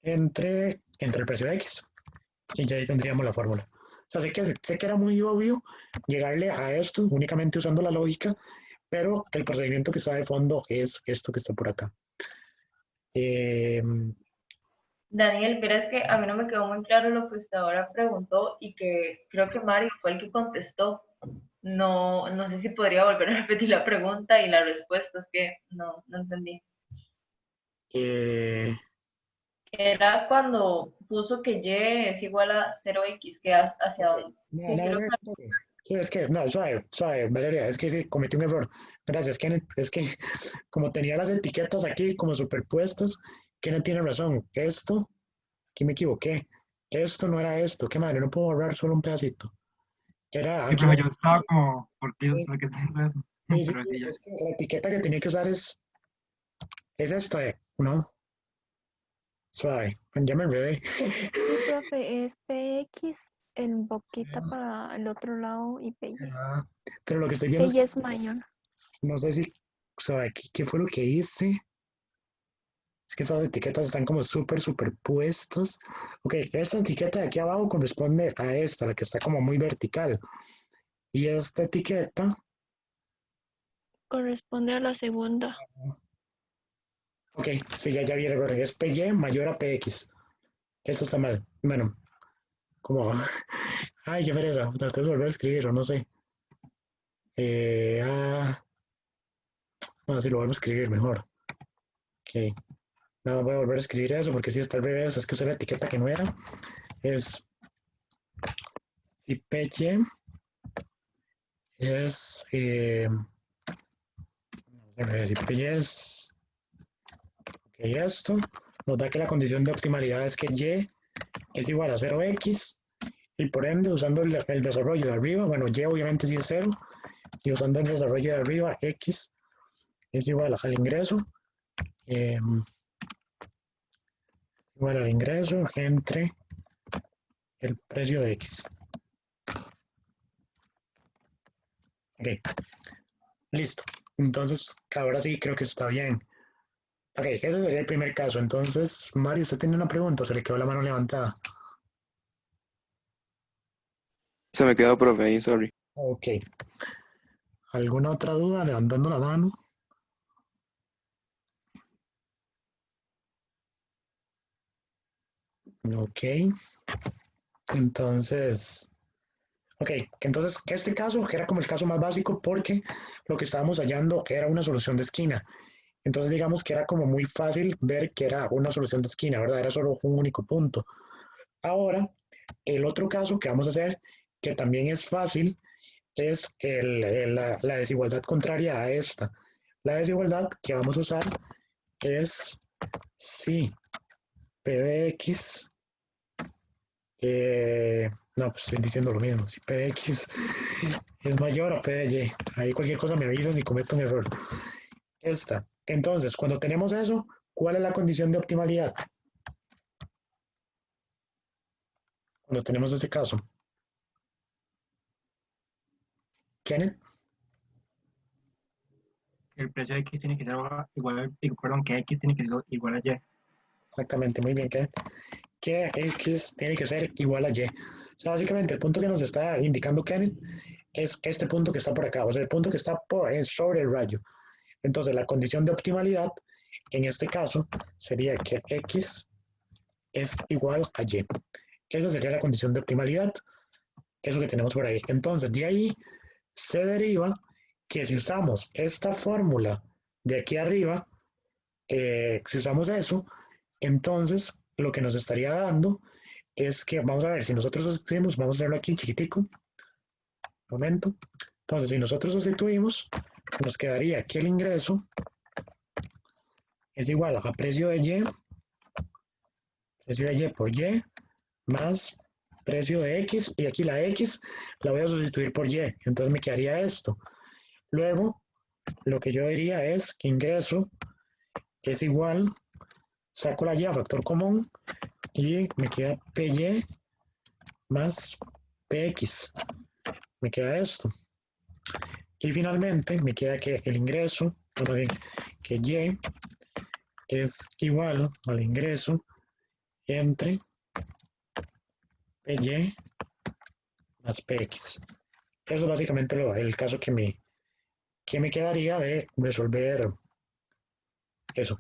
entre el precio de X. Y ya ahí tendríamos la fórmula. O sea, sé que era muy obvio llegarle a esto únicamente usando la lógica, pero el procedimiento que está de fondo es esto que está por acá. Daniel, verás que a mí no me quedó muy claro lo que usted ahora preguntó y que creo que Mario fue el que contestó. No, no sé si podría volver a repetir la pregunta y la respuesta, es que no entendí. Era cuando puso que Y es igual a 0x, que hacia dónde. Sí, es que, no, suave, Valeria, es que sí, cometí un error. Gracias, Kenneth, es que como tenía las etiquetas aquí como superpuestas, Kenneth tiene razón. Esto, aquí me equivoqué. Esto no era esto. Qué madre, no puedo borrar solo un pedacito. Era Sí, aquí. pero yo estaba como, ¿por qué estoy haciendo eso? Sí, Pero sí, ya. es que la etiqueta que tenía que usar es esta, ¿no? Suave, ya me enredé. Sí, profe, es PX en boquita para el otro lado y PY. Pero lo que estoy viendo Sí, es mayor. no sé si, suave, ¿qué fue lo que hice? Es que estas etiquetas están como súper superpuestas. Ok, esta etiqueta de aquí abajo corresponde a esta, la que está como muy vertical. Y esta etiqueta, Corresponde a la segunda. ok, sí, ya vi el error. Es PY mayor a PX. Esto está mal. Bueno, como, ay, qué pereza. Tengo que volver a escribir, o no sé. Bueno, sí, lo vuelvo a escribir mejor. Ok, no voy a volver a escribir eso porque si está al revés, es que usé la etiqueta que no era. Es si PY es si PY es ok, esto nos da que la condición de optimalidad es que y es igual a 0x, y por ende, usando el desarrollo de arriba, bueno, y obviamente sí es 0, y usando el desarrollo de arriba, x es igual al ingreso, igual al ingreso entre el precio de x. Ok, listo. Entonces, ahora sí creo que está bien. Ok, ese sería el primer caso. Entonces, Mario, usted tiene una pregunta, se le quedó la mano levantada. Se me quedó, profe, ahí, sorry. Ok. ¿Alguna otra duda? Levantando la mano. Ok. Entonces, este caso era como el caso más básico porque lo que estábamos hallando era una solución de esquina. Entonces, digamos que era como muy fácil ver que era una solución de esquina, ¿verdad? Era solo un único punto. Ahora, el otro caso que vamos a hacer, que también es fácil, es la desigualdad contraria a esta. La desigualdad que vamos a usar es si P de X, no, pues estoy diciendo lo mismo, si P de X es mayor a P de Y. Ahí cualquier cosa me avisan si cometo un error. Esta. Entonces, cuando tenemos eso, ¿cuál es la condición de optimalidad? Cuando tenemos ese caso. Kenneth. El precio de X tiene que ser igual, perdón, que X tiene que ser igual a Y. Exactamente, muy bien, Kenneth. Que X tiene que ser igual a Y. O sea, básicamente el punto que nos está indicando Kenneth es este punto que está por acá, o sea, el punto que está sobre el rayo. Entonces, la condición de optimalidad, en este caso, sería que X es igual a Y. Esa sería la condición de optimalidad, eso que tenemos por ahí. Entonces, de ahí se deriva que si usamos esta fórmula de aquí arriba, si usamos eso, entonces lo que nos estaría dando es que, vamos a ver, si nosotros sustituimos, vamos a hacerlo aquí chiquitico, un momento. Entonces, si nosotros sustituimos, nos quedaría que el ingreso es igual a precio de Y por Y, más precio de X, y aquí la X la voy a sustituir por Y, entonces me quedaría esto. Luego, lo que yo diría es que ingreso es igual, saco la Y a factor común, y me queda PY más PX. Me queda esto. Y finalmente me queda que el ingreso, que Y es igual al ingreso entre PY más PX. Eso es básicamente el caso que me quedaría de resolver eso.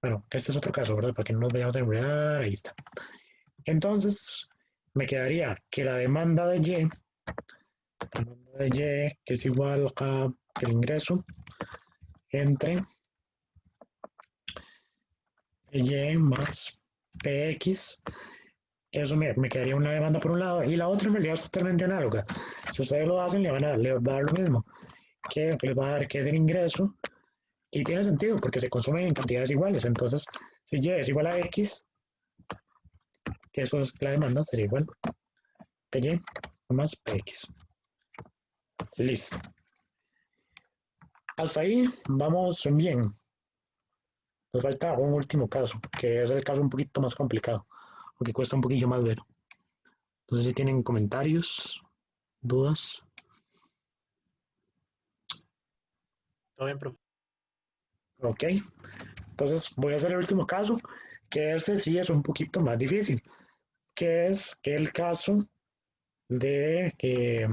Bueno, este es otro caso, ¿verdad? Para que no nos vayamos a enredar, ahí está. Entonces, me quedaría que la demanda de Y que es igual a el ingreso entre Y más PX. Eso me quedaría una demanda por un lado, y la otra en realidad es totalmente análoga. Si ustedes lo hacen, le va a dar lo mismo, que les va a dar que es el ingreso, y tiene sentido porque se consumen en cantidades iguales. Entonces, si Y es igual a X, que eso es la demanda, sería igual PY más PX. Listo. Hasta ahí vamos bien. Nos falta un último caso, que es el caso un poquito más complicado, porque cuesta un poquillo más ver. Entonces, si tienen comentarios, dudas. Todo bien, profe. Ok. Entonces, voy a hacer el último caso, que este sí es un poquito más difícil, que es el caso de... que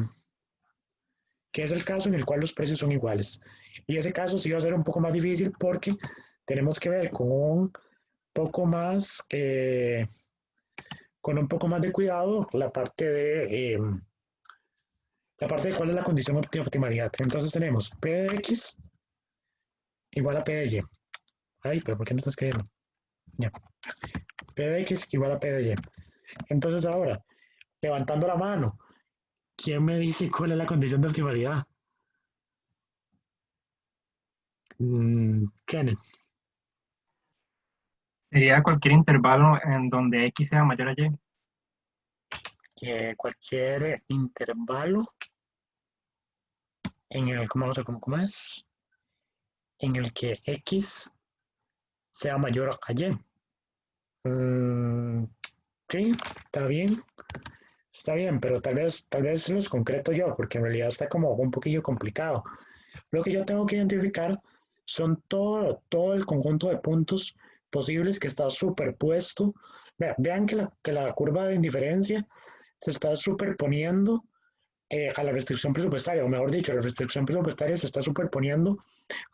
es el caso en el cual los precios son iguales. Y ese caso sí va a ser un poco más difícil porque tenemos que ver con un poco más de cuidado la parte de cuál es la condición de optimalidad. Entonces tenemos P de X igual a P de Y. Ay, pero ¿por qué no está escribiendo? Ya. P de X igual a P de Y. Entonces ahora, levantando la mano, ¿quién me dice cuál es la condición de optimalidad? Kenneth. Sería cualquier intervalo en donde X sea mayor a Y. Cualquier intervalo en el, ¿cómo es? En el que X sea mayor a Y. Sí, está bien, pero tal vez los concreto yo, porque en realidad está como un poquillo complicado. Lo que yo tengo que identificar son todo el conjunto de puntos posibles que está superpuesto. Vean que la curva de indiferencia se está superponiendo a la restricción presupuestaria, o mejor dicho, la restricción presupuestaria se está superponiendo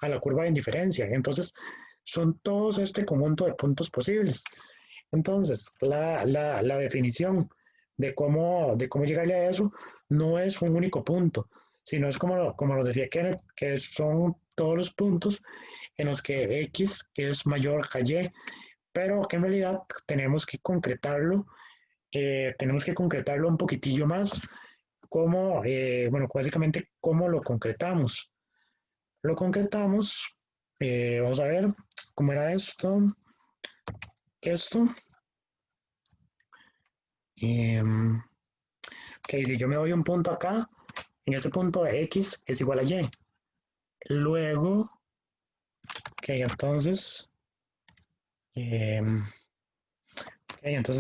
a la curva de indiferencia. Entonces, son todos este conjunto de puntos posibles. Entonces, la definición de cómo llegarle a eso no es un único punto, sino es como lo decía Kenneth, que son todos los puntos en los que X es mayor a Y, pero que en realidad tenemos que concretarlo un poquitillo más, bueno, básicamente, ¿cómo lo concretamos? Lo concretamos, vamos a ver, ¿cómo era esto? Ok, si yo me doy un punto acá, en ese punto X es igual a Y. Luego, ok, entonces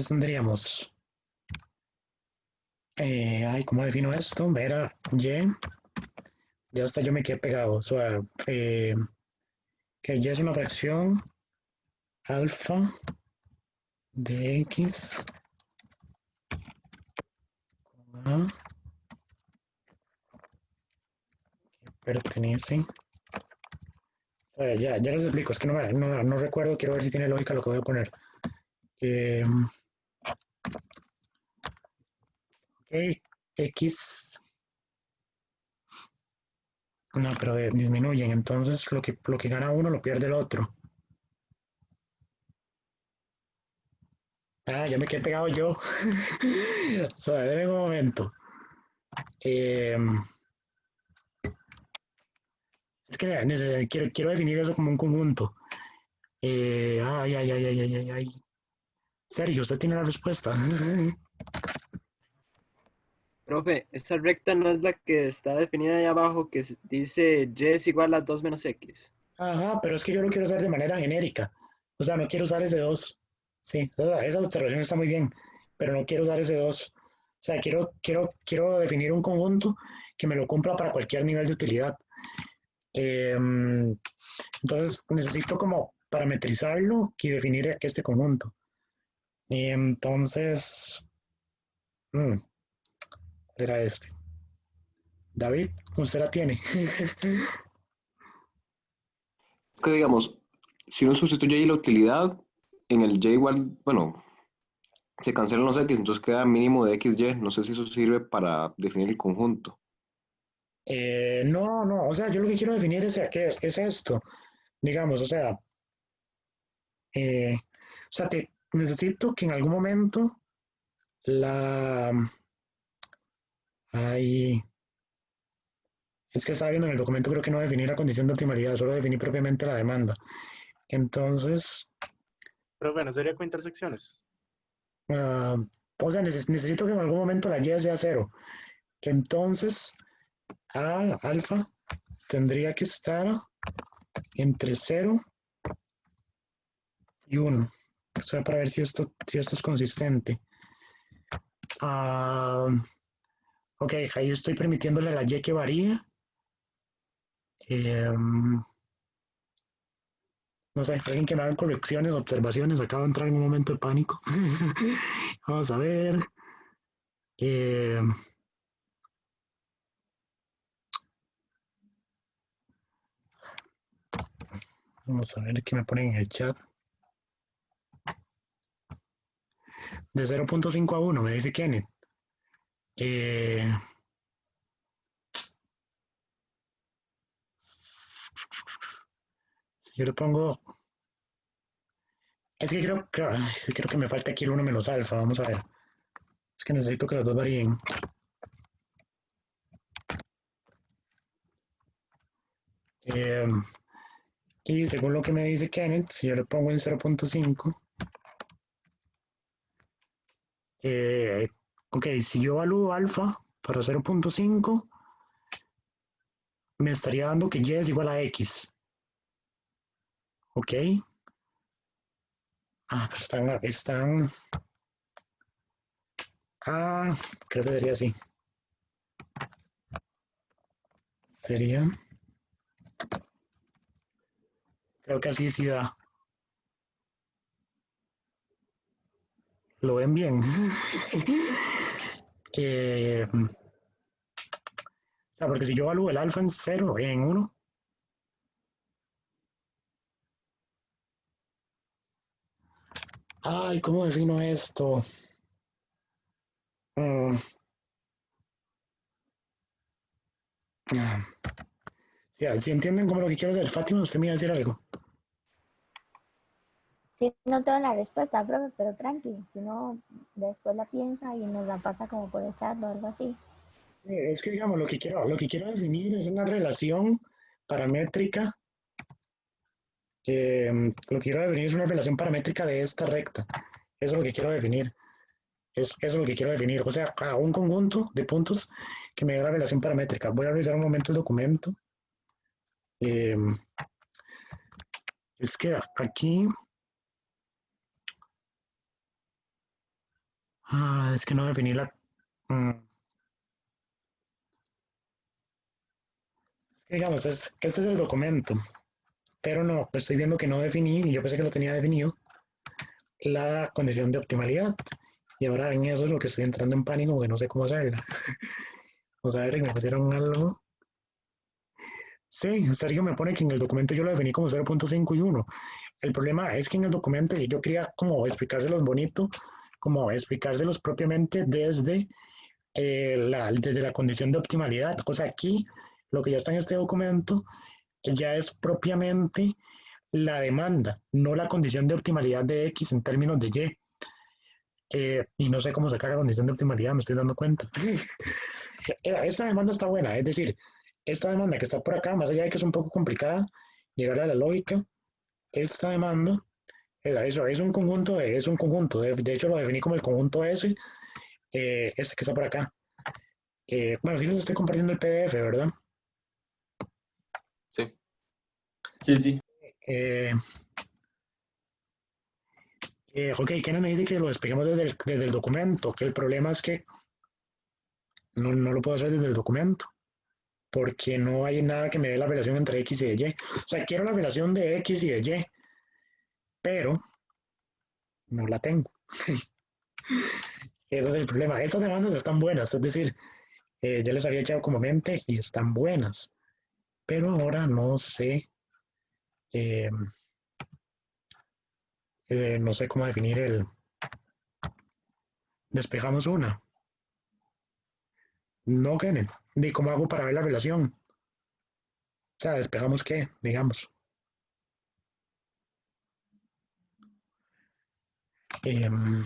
tendríamos, ¿cómo defino esto? Era Y, ya hasta yo me quedé pegado, o sea, que Y es una fracción alfa de X a pertenece. Ya les explico, es que no recuerdo, quiero ver si tiene lógica lo que voy a poner. Ok, X, no, pero disminuyen, entonces lo que gana uno lo pierde el otro. Ya me quedé pegado yo. O sea, denme un momento. Es que quiero definir eso como un conjunto. Ay. Sergio, ¿usted tiene la respuesta? Profe, esa recta no es la que está definida ahí abajo que dice Y es igual a 2 menos X. Ajá, pero es que yo lo quiero usar de manera genérica. O sea, no quiero usar ese 2. Sí, esa observación está muy bien, pero no quiero usar ese 2. O sea, quiero definir un conjunto que me lo cumpla para cualquier nivel de utilidad. Entonces, necesito como parametrizarlo y definir este conjunto. Y entonces, ¿cuál era este? David, usted la tiene. Es que digamos, si uno sustituye ahí la utilidad, en el Y igual, bueno, se cancelan los X, entonces queda mínimo de XY. No sé si eso sirve para definir el conjunto. No, o sea, yo lo que quiero definir es esto, digamos, necesito que en algún momento la... Ay, es que estaba viendo en el documento, creo que no definí la condición de optimalidad, solo definí propiamente la demanda. Entonces, Pero bueno, sería con intersecciones. o sea, necesito que en algún momento la Y sea 0. Entonces, alfa tendría que estar entre 0 y 1. O sea, para ver si esto es consistente. Ok, ahí estoy permitiéndole a la Y que varíe. No sé, alguien que me haga correcciones, observaciones, acabo de entrar en un momento de pánico. Vamos a ver. Vamos a ver qué me ponen en el chat. De 0.5 a 1, me dice Kenneth. Yo le pongo... Es que creo que me falta aquí el 1 menos alfa. Vamos a ver. Es que necesito que los dos varíen. Y según lo que me dice Kenneth, si yo le pongo en 0.5, Eh, ok, si yo evalúo alfa para 0.5, me estaría dando que y es igual a x. Ok. Pero están. Creo que sería así. Sería. Creo que así sí da. ¿Lo ven bien? O sea, porque si yo evalúo el alfa en 0, en 1. Ay, ¿cómo defino esto? Mm, ah, si entienden como lo que quiero hacer, Fátima, usted me iba a decir algo. Sí, no tengo la respuesta, profe, pero tranqui, si no, después la piensa y nos la pasa como por el chat o algo así. Es que, digamos, lo que quiero definir es una relación paramétrica. Lo que quiero definir es una relación paramétrica de esta recta. Eso es lo que quiero definir. Eso es lo que quiero definir. O sea, a un conjunto de puntos que me dé la relación paramétrica. Voy a revisar un momento el documento. Eh, es que aquí. Es que no definí la. Es que digamos, este es el documento. Pero no, estoy viendo que no definí, y yo pensé que lo tenía definido, la condición de optimalidad. Y ahora en eso es lo que estoy entrando en pánico porque no sé cómo hacerla. Vamos a ver, me pusieron algo. Sí, Sergio me pone que en el documento yo lo definí como 0.5 y 1. El problema es que en el documento yo quería como explicárselos bonito, como explicárselos propiamente desde la condición de optimalidad. O sea, aquí lo que ya está en este documento ya es propiamente la demanda, no la condición de optimalidad de X en términos de Y. Y no sé cómo sacar la condición de optimalidad, me estoy dando cuenta. Esta demanda está buena, es decir, esta demanda que está por acá, más allá de que es un poco complicada llegar a la lógica, esta demanda, eso es un conjunto, de hecho lo definí como el conjunto S, este que está por acá. Bueno, sí les estoy compartiendo el PDF, ¿verdad? Sí. Sí, sí. Ok, Kenneth me dice que lo despeguemos desde el documento, que el problema es que no lo puedo hacer desde el documento, porque no hay nada que me dé la relación entre X y de Y. O sea, quiero la relación de X y de Y, pero no la tengo. Ese es el problema. Estas demandas están buenas, es decir, ya les había echado como mente y están buenas, pero ahora no sé, eh, no sé cómo definir despejamos una. No, Kenneth, ni cómo hago para ver la relación. O sea, despejamos qué, digamos. Em,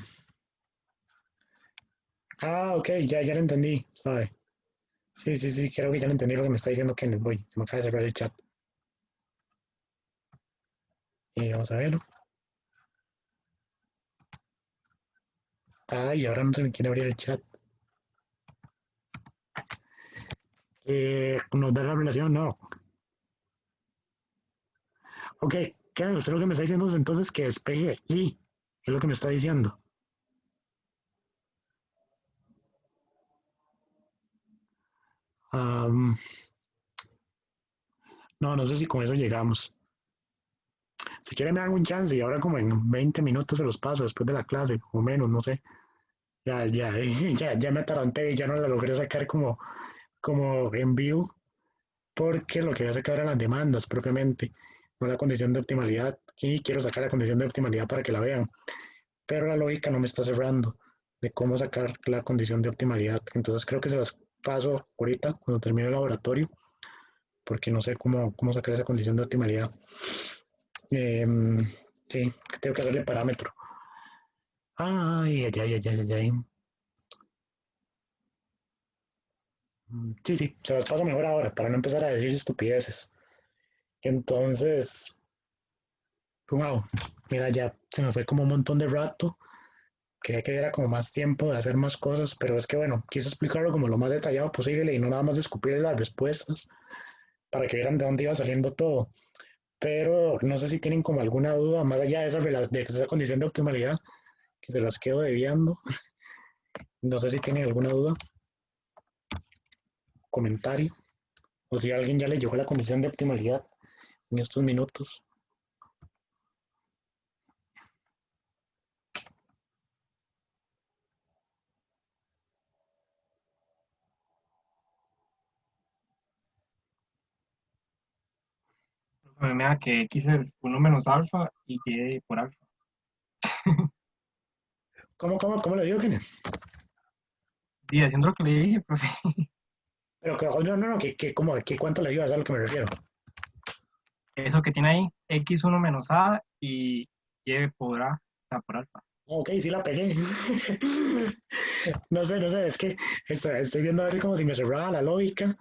ok, ya lo entendí, ¿sabe? Sí, creo que ya lo entendí lo que me está diciendo Kenneth. Voy, se me acaba de cerrar el chat. Vamos a ver. Y ahora no se me quiere abrir el chat. ¿Nos da la relación? No. Ok, Kenneth, usted lo que me está diciendo es entonces que despeje y es lo que me está diciendo. No sé si con eso llegamos. Si quieren me dan un chance y ahora como en 20 minutos se los paso después de la clase, o menos, no sé. Ya me ataranté y ya no la logré sacar como en vivo, porque lo que voy a sacar eran las demandas propiamente, no la condición de optimalidad. Y quiero sacar la condición de optimalidad para que la vean, pero la lógica no me está cerrando de cómo sacar la condición de optimalidad. Entonces creo que se las paso ahorita cuando termine el laboratorio, porque no sé cómo sacar esa condición de optimalidad. Sí, tengo que hacerle parámetro. Ay. Sí, se las paso mejor ahora para no empezar a decir estupideces. Entonces, wow, mira, ya se me fue como un montón de rato quería que diera como más tiempo de hacer más cosas, pero es que bueno, quise explicarlo como lo más detallado posible y no nada más escupir las respuestas para que vieran de dónde iba saliendo todo. Pero no sé si tienen como alguna duda más allá de de esa condición de optimalidad que se las quedo debiendo. No sé si tienen alguna duda, comentario, o si alguien ya le llegó la condición de optimalidad en estos minutos. A mí me da que X es 1 menos alfa y Y por alfa. ¿Cómo le digo, Kenneth? Y haciendo lo que le dije, profe. Pero que, no, que cuánto le dio, es a lo que me refiero. Eso que tiene ahí, X1 menos A y Y por A, o sea, por alfa. Ok, sí la pegué. No sé, es que estoy viendo a ver como si me cerraba la lógica,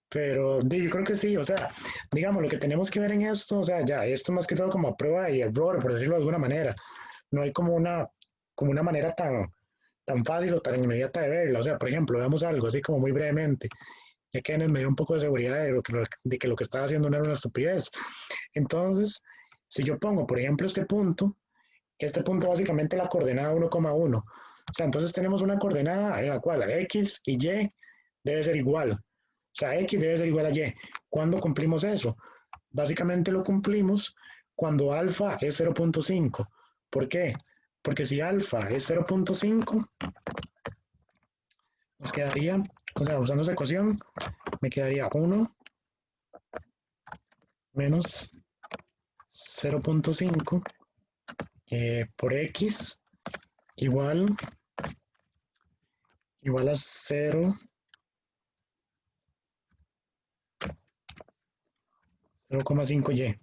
pero yo creo que sí, o sea, digamos, lo que tenemos que ver en esto, o sea, ya, esto más que todo como a prueba y error, por decirlo de alguna manera. No hay como una manera tan fácil o tan inmediata de verla. O sea, por ejemplo, veamos algo así como muy brevemente. Ya que me dio un poco de seguridad de que lo que estaba haciendo no era una estupidez. Entonces, si yo pongo, por ejemplo, este punto básicamente la coordenada 1,1. O sea, entonces tenemos una coordenada en la cual X y Y debe ser igual. O sea, X debe ser igual a Y. ¿Cuándo cumplimos eso? Básicamente lo cumplimos cuando alfa es 0,5. ¿Por qué? Porque si alfa es 0,5, nos quedaría, o sea, usando esa ecuación, me quedaría 1 menos 0,5 por X igual a 0,5Y.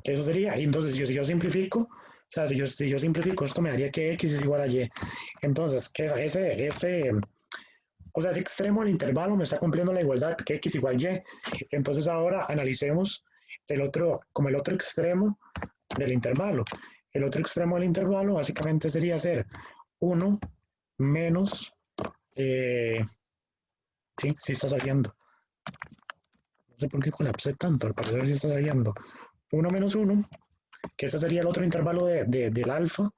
Eso sería, y entonces si yo simplifico, o sea, si yo simplifico esto me daría que X es igual a Y. Entonces, o sea, ese extremo del intervalo me está cumpliendo la igualdad que X igual Y. Entonces ahora analicemos como el otro extremo del intervalo. El otro extremo del intervalo básicamente sería ser 1 menos, sí está saliendo. No sé por qué colapsé tanto, al parecer sí está saliendo. 1 menos 1, que ese sería el otro intervalo del alfa.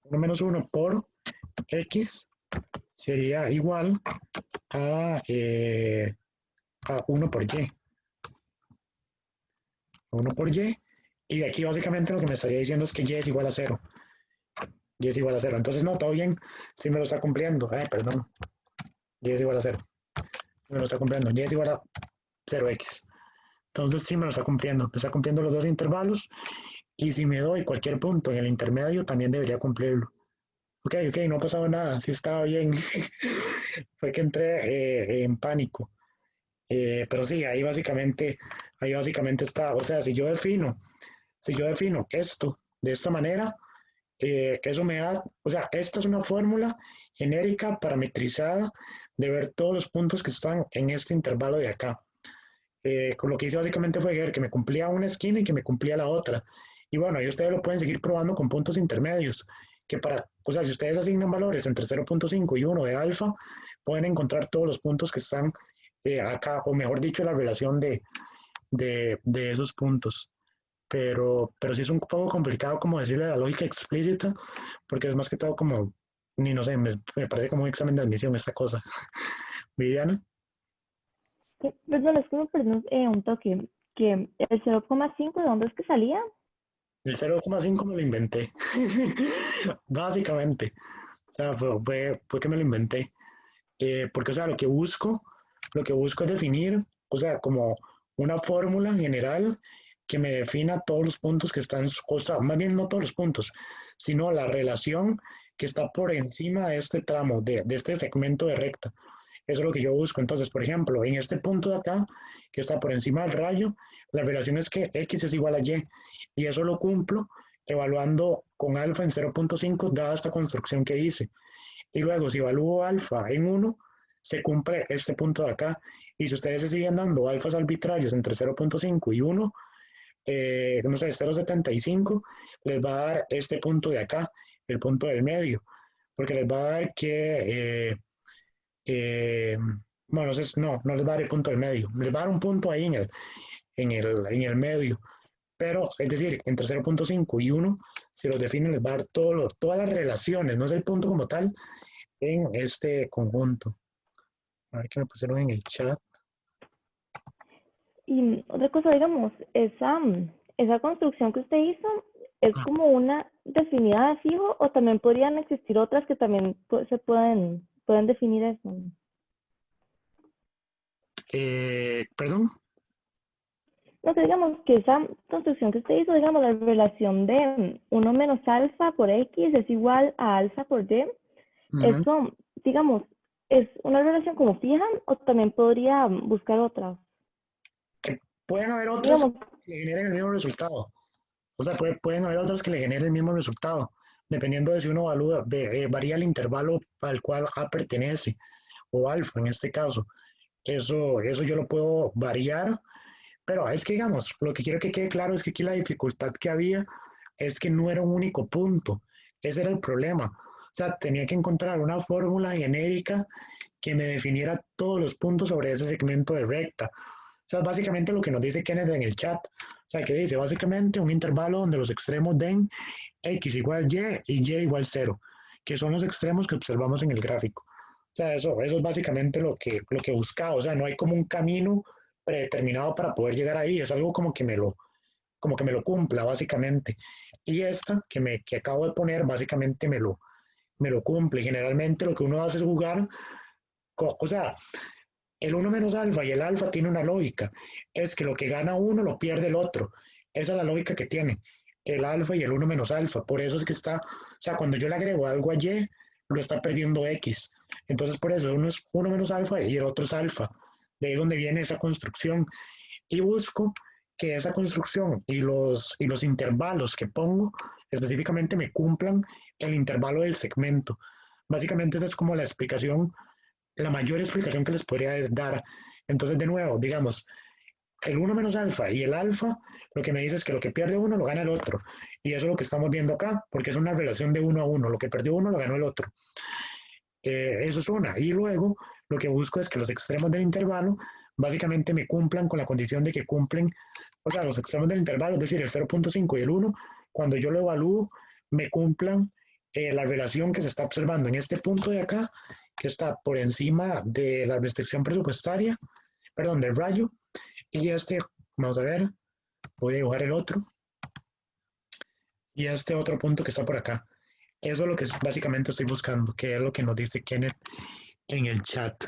1 menos 1 por X sería igual a 1 por Y. 1 por Y. Y de aquí básicamente lo que me estaría diciendo es que Y es igual a 0. Y es igual a 0. Entonces, no, todo bien. Sí me lo está cumpliendo. Perdón. Y es igual a 0. Sí me lo está cumpliendo. Y es igual a 0x. Entonces, sí me lo está cumpliendo. Me está cumpliendo los dos intervalos. Y si me doy cualquier punto en el intermedio, también debería cumplirlo. Ok, no ha pasado nada. Sí estaba bien. Fue que entré en pánico. Pero sí, ahí básicamente está. O sea, si yo defino esto de esta manera, que eso me da, o sea, esta es una fórmula genérica parametrizada de ver todos los puntos que están en este intervalo de acá. Con lo que hice básicamente fue ver que me cumplía una esquina y que me cumplía la otra. Y bueno, ahí ustedes lo pueden seguir probando con puntos intermedios, o sea, si ustedes asignan valores entre 0,5 y 1 de alfa, pueden encontrar todos los puntos que están acá, o mejor dicho, la relación de esos puntos. Pero sí es un poco complicado como decirle la lógica explícita, porque es más que todo como, ni no sé, me parece como un examen de admisión esta cosa. Viviana. Perdón, es que me perdí un toque. Que el 0,5, ¿de dónde es que salía? El 0,5 me lo inventé, básicamente. O sea, fue que me lo inventé. Porque, o sea, lo que busco es definir, o sea, como una fórmula general que me defina todos los puntos que están, o sea, más bien no todos los puntos, sino la relación que está por encima de este tramo, de este segmento de recta. Eso es lo que yo busco. Entonces, por ejemplo, en este punto de acá, que está por encima del rayo, la relación es que X es igual a Y. Y eso lo cumplo evaluando con alfa en 0,5, dada esta construcción que hice. Y luego, si evalúo alfa en 1, se cumple este punto de acá. Y si ustedes se siguen dando alfas arbitrarios entre 0,5 y 1, no sé, 0,75, les va a dar este punto de acá. el punto del medio, porque les va a dar que, bueno, no les va a dar el punto del medio, les va a dar un punto ahí en el medio, pero es decir, entre 0.5 y 1, si los definen, les va a dar todas las relaciones, no es el punto como tal, en este conjunto. A ver qué me pusieron en el chat. Y otra cosa, digamos, esa construcción que usted hizo, ¿es como una definida de fijo o también podrían existir otras que también se pueden definir eso? ¿Perdón? No, que digamos que esa construcción que usted hizo, digamos, la relación de 1 menos alfa por X es igual a alfa por Y, eso, digamos, ¿es una relación como fija o también podría buscar otras? Pueden haber otras Digamos, que le generen el mismo resultado. O sea, pueden haber otras que le generen el mismo resultado, dependiendo de si uno varía el intervalo al cual A pertenece, o alfa en este caso. Eso yo lo puedo variar, pero es que, digamos, lo que quiero que quede claro es que aquí la dificultad que había es que no era un único punto. Ese era el problema. O sea, tenía que encontrar una fórmula genérica que me definiera todos los puntos sobre ese segmento de recta. O sea, básicamente lo que nos dice Kenneth en el chat. O sea, que dice básicamente un intervalo donde los extremos den x igual y y igual 0, que son los extremos que observamos en el gráfico. O sea, eso es básicamente lo que buscaba. O sea, no hay como un camino predeterminado para poder llegar ahí. Es algo como que me lo cumpla, básicamente. Y esta que acabo de poner, básicamente me lo cumple. Generalmente lo que uno hace es jugar, o sea, el 1 menos alfa y el alfa tiene una lógica. Es que lo que gana uno lo pierde el otro. Esa es la lógica que tiene el alfa y el 1 menos alfa. Por eso es que está, o sea, cuando yo le agrego algo a y, lo está perdiendo x. Entonces, por eso uno es 1 menos alfa y el otro es alfa. De ahí donde viene esa construcción. Y busco que esa construcción y los intervalos que pongo específicamente me cumplan el intervalo del segmento. Básicamente esa es como la explicación, la mayor explicación que les podría dar. Entonces, de nuevo, digamos, el 1 menos alfa y el alfa, lo que me dice es que lo que pierde uno lo gana el otro. Y eso es lo que estamos viendo acá, porque es una relación de 1 a 1. Lo que perdió uno lo ganó el otro. Eso es una. Y luego, lo que busco es que los extremos del intervalo básicamente me cumplan con la condición de que cumplen, o sea, los extremos del intervalo, es decir, el 0.5 y el 1, cuando yo lo evalúo, me cumplan la relación que se está observando en este punto de acá, que está por encima de la restricción presupuestaria, perdón, del rayo, y este, vamos a ver, voy a dibujar el otro, y este otro punto que está por acá. Eso es lo que básicamente estoy buscando, que es lo que nos dice Kenneth en el chat.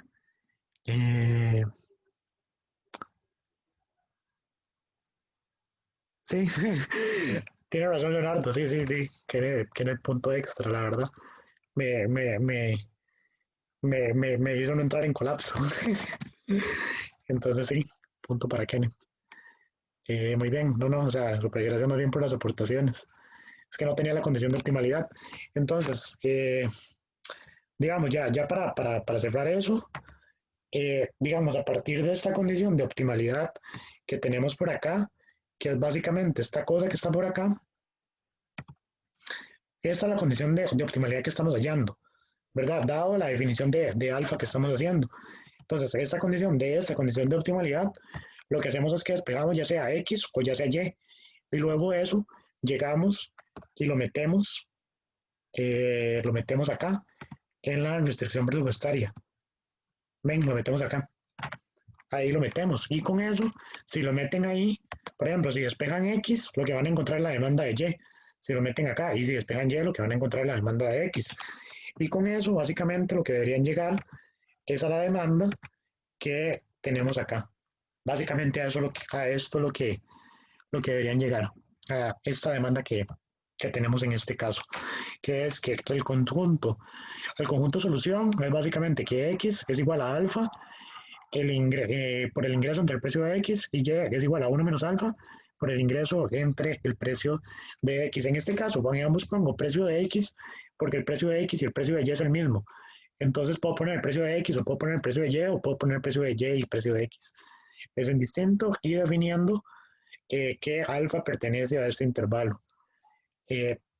Sí, tiene razón Leonardo, sí, Kenneth punto extra, la verdad. Me hizo no entrar en colapso. Entonces sí, punto para Kenneth. Muy bien, o sea, super gracias más bien por las aportaciones. Es que no tenía la condición de optimalidad. Entonces, digamos, ya para cerrar eso, digamos, a partir de esta condición de optimalidad que tenemos por acá, que es básicamente esta cosa que está por acá, esta es la condición de optimalidad que estamos hallando, ¿verdad? Dado la definición de alfa que estamos haciendo. Entonces, esta condición de optimalidad, lo que hacemos es que despegamos ya sea X o ya sea Y, y luego de eso llegamos y lo metemos acá en la restricción presupuestaria. Ven, lo metemos acá. Ahí lo metemos. Y con eso, si lo meten ahí, por ejemplo, si despejan X, lo que van a encontrar es la demanda de Y. Si lo meten acá, y si despejan Y, lo que van a encontrar es la demanda de X. Y con eso, básicamente, lo que deberían llegar es a la demanda que tenemos acá. Básicamente a esto es lo que deberían llegar, a esta demanda que tenemos en este caso, que es que el conjunto solución es básicamente que X es igual a alfa por el ingreso entre el precio de X y Y es igual a 1 menos alfa por el ingreso entre el precio de X. En este caso, pongo precio de X porque el precio de X y el precio de Y es el mismo. Entonces puedo poner el precio de X o puedo poner el precio de Y o puedo poner el precio de Y y el precio de X. Es indistinto y definiendo que alfa pertenece a este intervalo.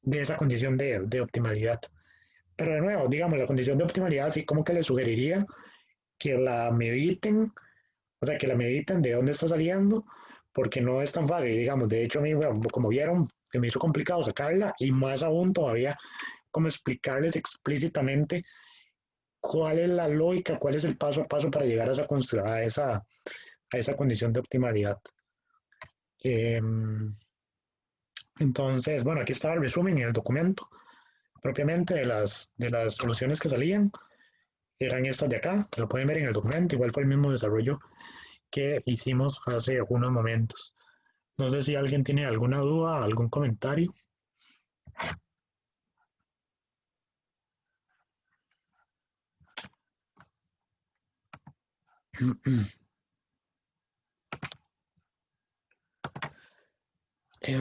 de esa condición de optimalidad. Pero de nuevo, digamos, la condición de optimalidad, sí como que le sugeriría que la mediten, o sea, que la mediten de dónde está saliendo, porque no es tan fácil, digamos. De hecho, a mí, bueno, como vieron, se me hizo complicado sacarla y más aún todavía como explicarles explícitamente cuál es la lógica, cuál es el paso a paso para llegar a esa condición de optimalidad. Entonces, bueno, aquí está el resumen en el documento propiamente de las soluciones que salían. Eran estas de acá, que lo pueden ver en el documento, igual fue el mismo desarrollo que hicimos hace unos momentos. No sé si alguien tiene alguna duda, algún comentario.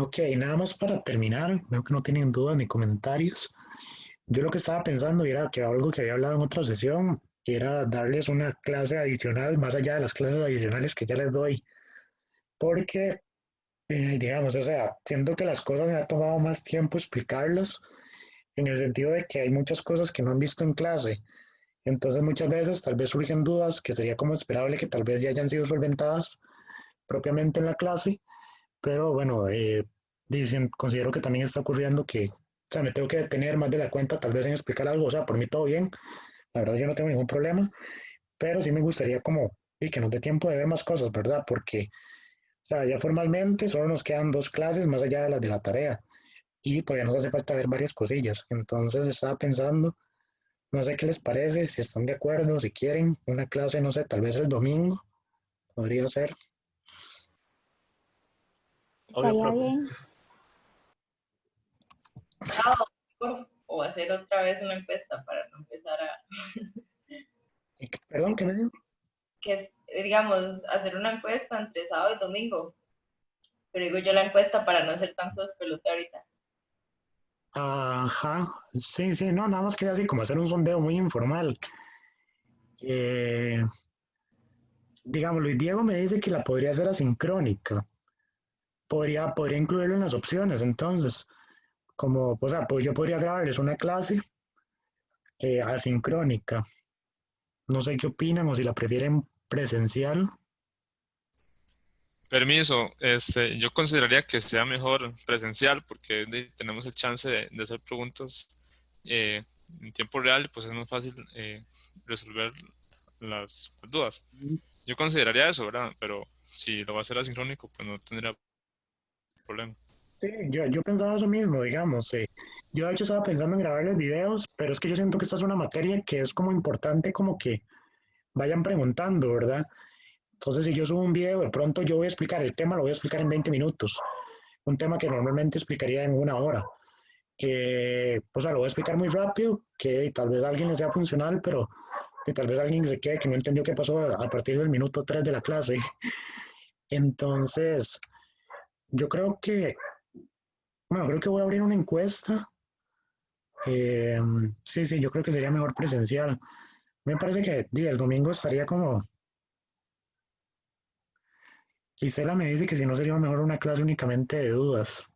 Ok, nada más para terminar, veo que no tienen dudas ni comentarios. Yo lo que estaba pensando era que algo que había hablado en otra sesión era darles una clase adicional, más allá de las clases adicionales que ya les doy, porque, digamos, o sea, siento que las cosas me ha tomado más tiempo explicarlas, en el sentido de que hay muchas cosas que no han visto en clase. Entonces muchas veces tal vez surgen dudas que sería como esperable que tal vez ya hayan sido solventadas propiamente en la clase, pero bueno, considero que también está ocurriendo que, o sea, me tengo que detener más de la cuenta tal vez en explicar algo, o sea, por mí todo bien, la verdad yo no tengo ningún problema, pero sí me gustaría como, y que nos dé tiempo de ver más cosas, ¿verdad? Porque, o sea, ya formalmente solo nos quedan 2 clases más allá de las de la tarea, y todavía nos hace falta ver varias cosillas, entonces estaba pensando, no sé qué les parece, si están de acuerdo, si quieren, una clase, no sé, tal vez el domingo, podría ser. Estaría bien. O hacer otra vez una encuesta para no empezar a... Perdón, ¿qué me dijo? Que, digamos, hacer una encuesta entre sábado y domingo. Pero digo yo la encuesta para no hacer tanto despelote ahorita. Ajá, sí, sí, no, nada más quería así como hacer un sondeo muy informal. Digamos, Luis Diego me dice que la podría hacer asincrónica. Podría incluirlo en las opciones, entonces, como, o sea, pues yo podría grabarles una clase asincrónica. No sé qué opinan o si la prefieren presencial. Permiso, yo consideraría que sea mejor presencial porque tenemos el chance de hacer preguntas eh, en tiempo real, pues es más fácil resolver las dudas. Yo consideraría eso, ¿verdad? Pero si lo va a hacer asincrónico, pues no tendría problema. Sí, yo pensaba eso mismo, digamos. Yo de hecho estaba pensando en grabarles videos, pero es que yo siento que esta es una materia que es como importante como que vayan preguntando, ¿verdad? Entonces, si yo subo un video, de pronto yo voy a explicar el tema, lo voy a explicar en 20 minutos. Un tema que normalmente explicaría en 1 hora. O sea, lo voy a explicar muy rápido, que tal vez a alguien le sea funcional, pero que tal vez alguien se quede que no entendió qué pasó a partir del minuto 3 de la clase. Entonces, yo creo que, bueno, creo que voy a abrir una encuesta. Sí, sí, yo creo que sería mejor presencial. Me parece que el domingo estaría como... Gisela me dice que si no sería mejor una clase únicamente de dudas.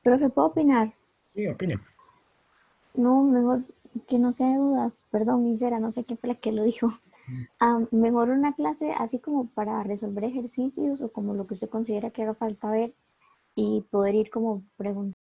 Profe, ¿puedo opinar? Sí, opine. No, mejor que no sea de dudas. Perdón, Misera, no sé quién fue la que lo dijo. Mejor una clase así como para resolver ejercicios o como lo que usted considera que haga falta ver y poder ir como preguntando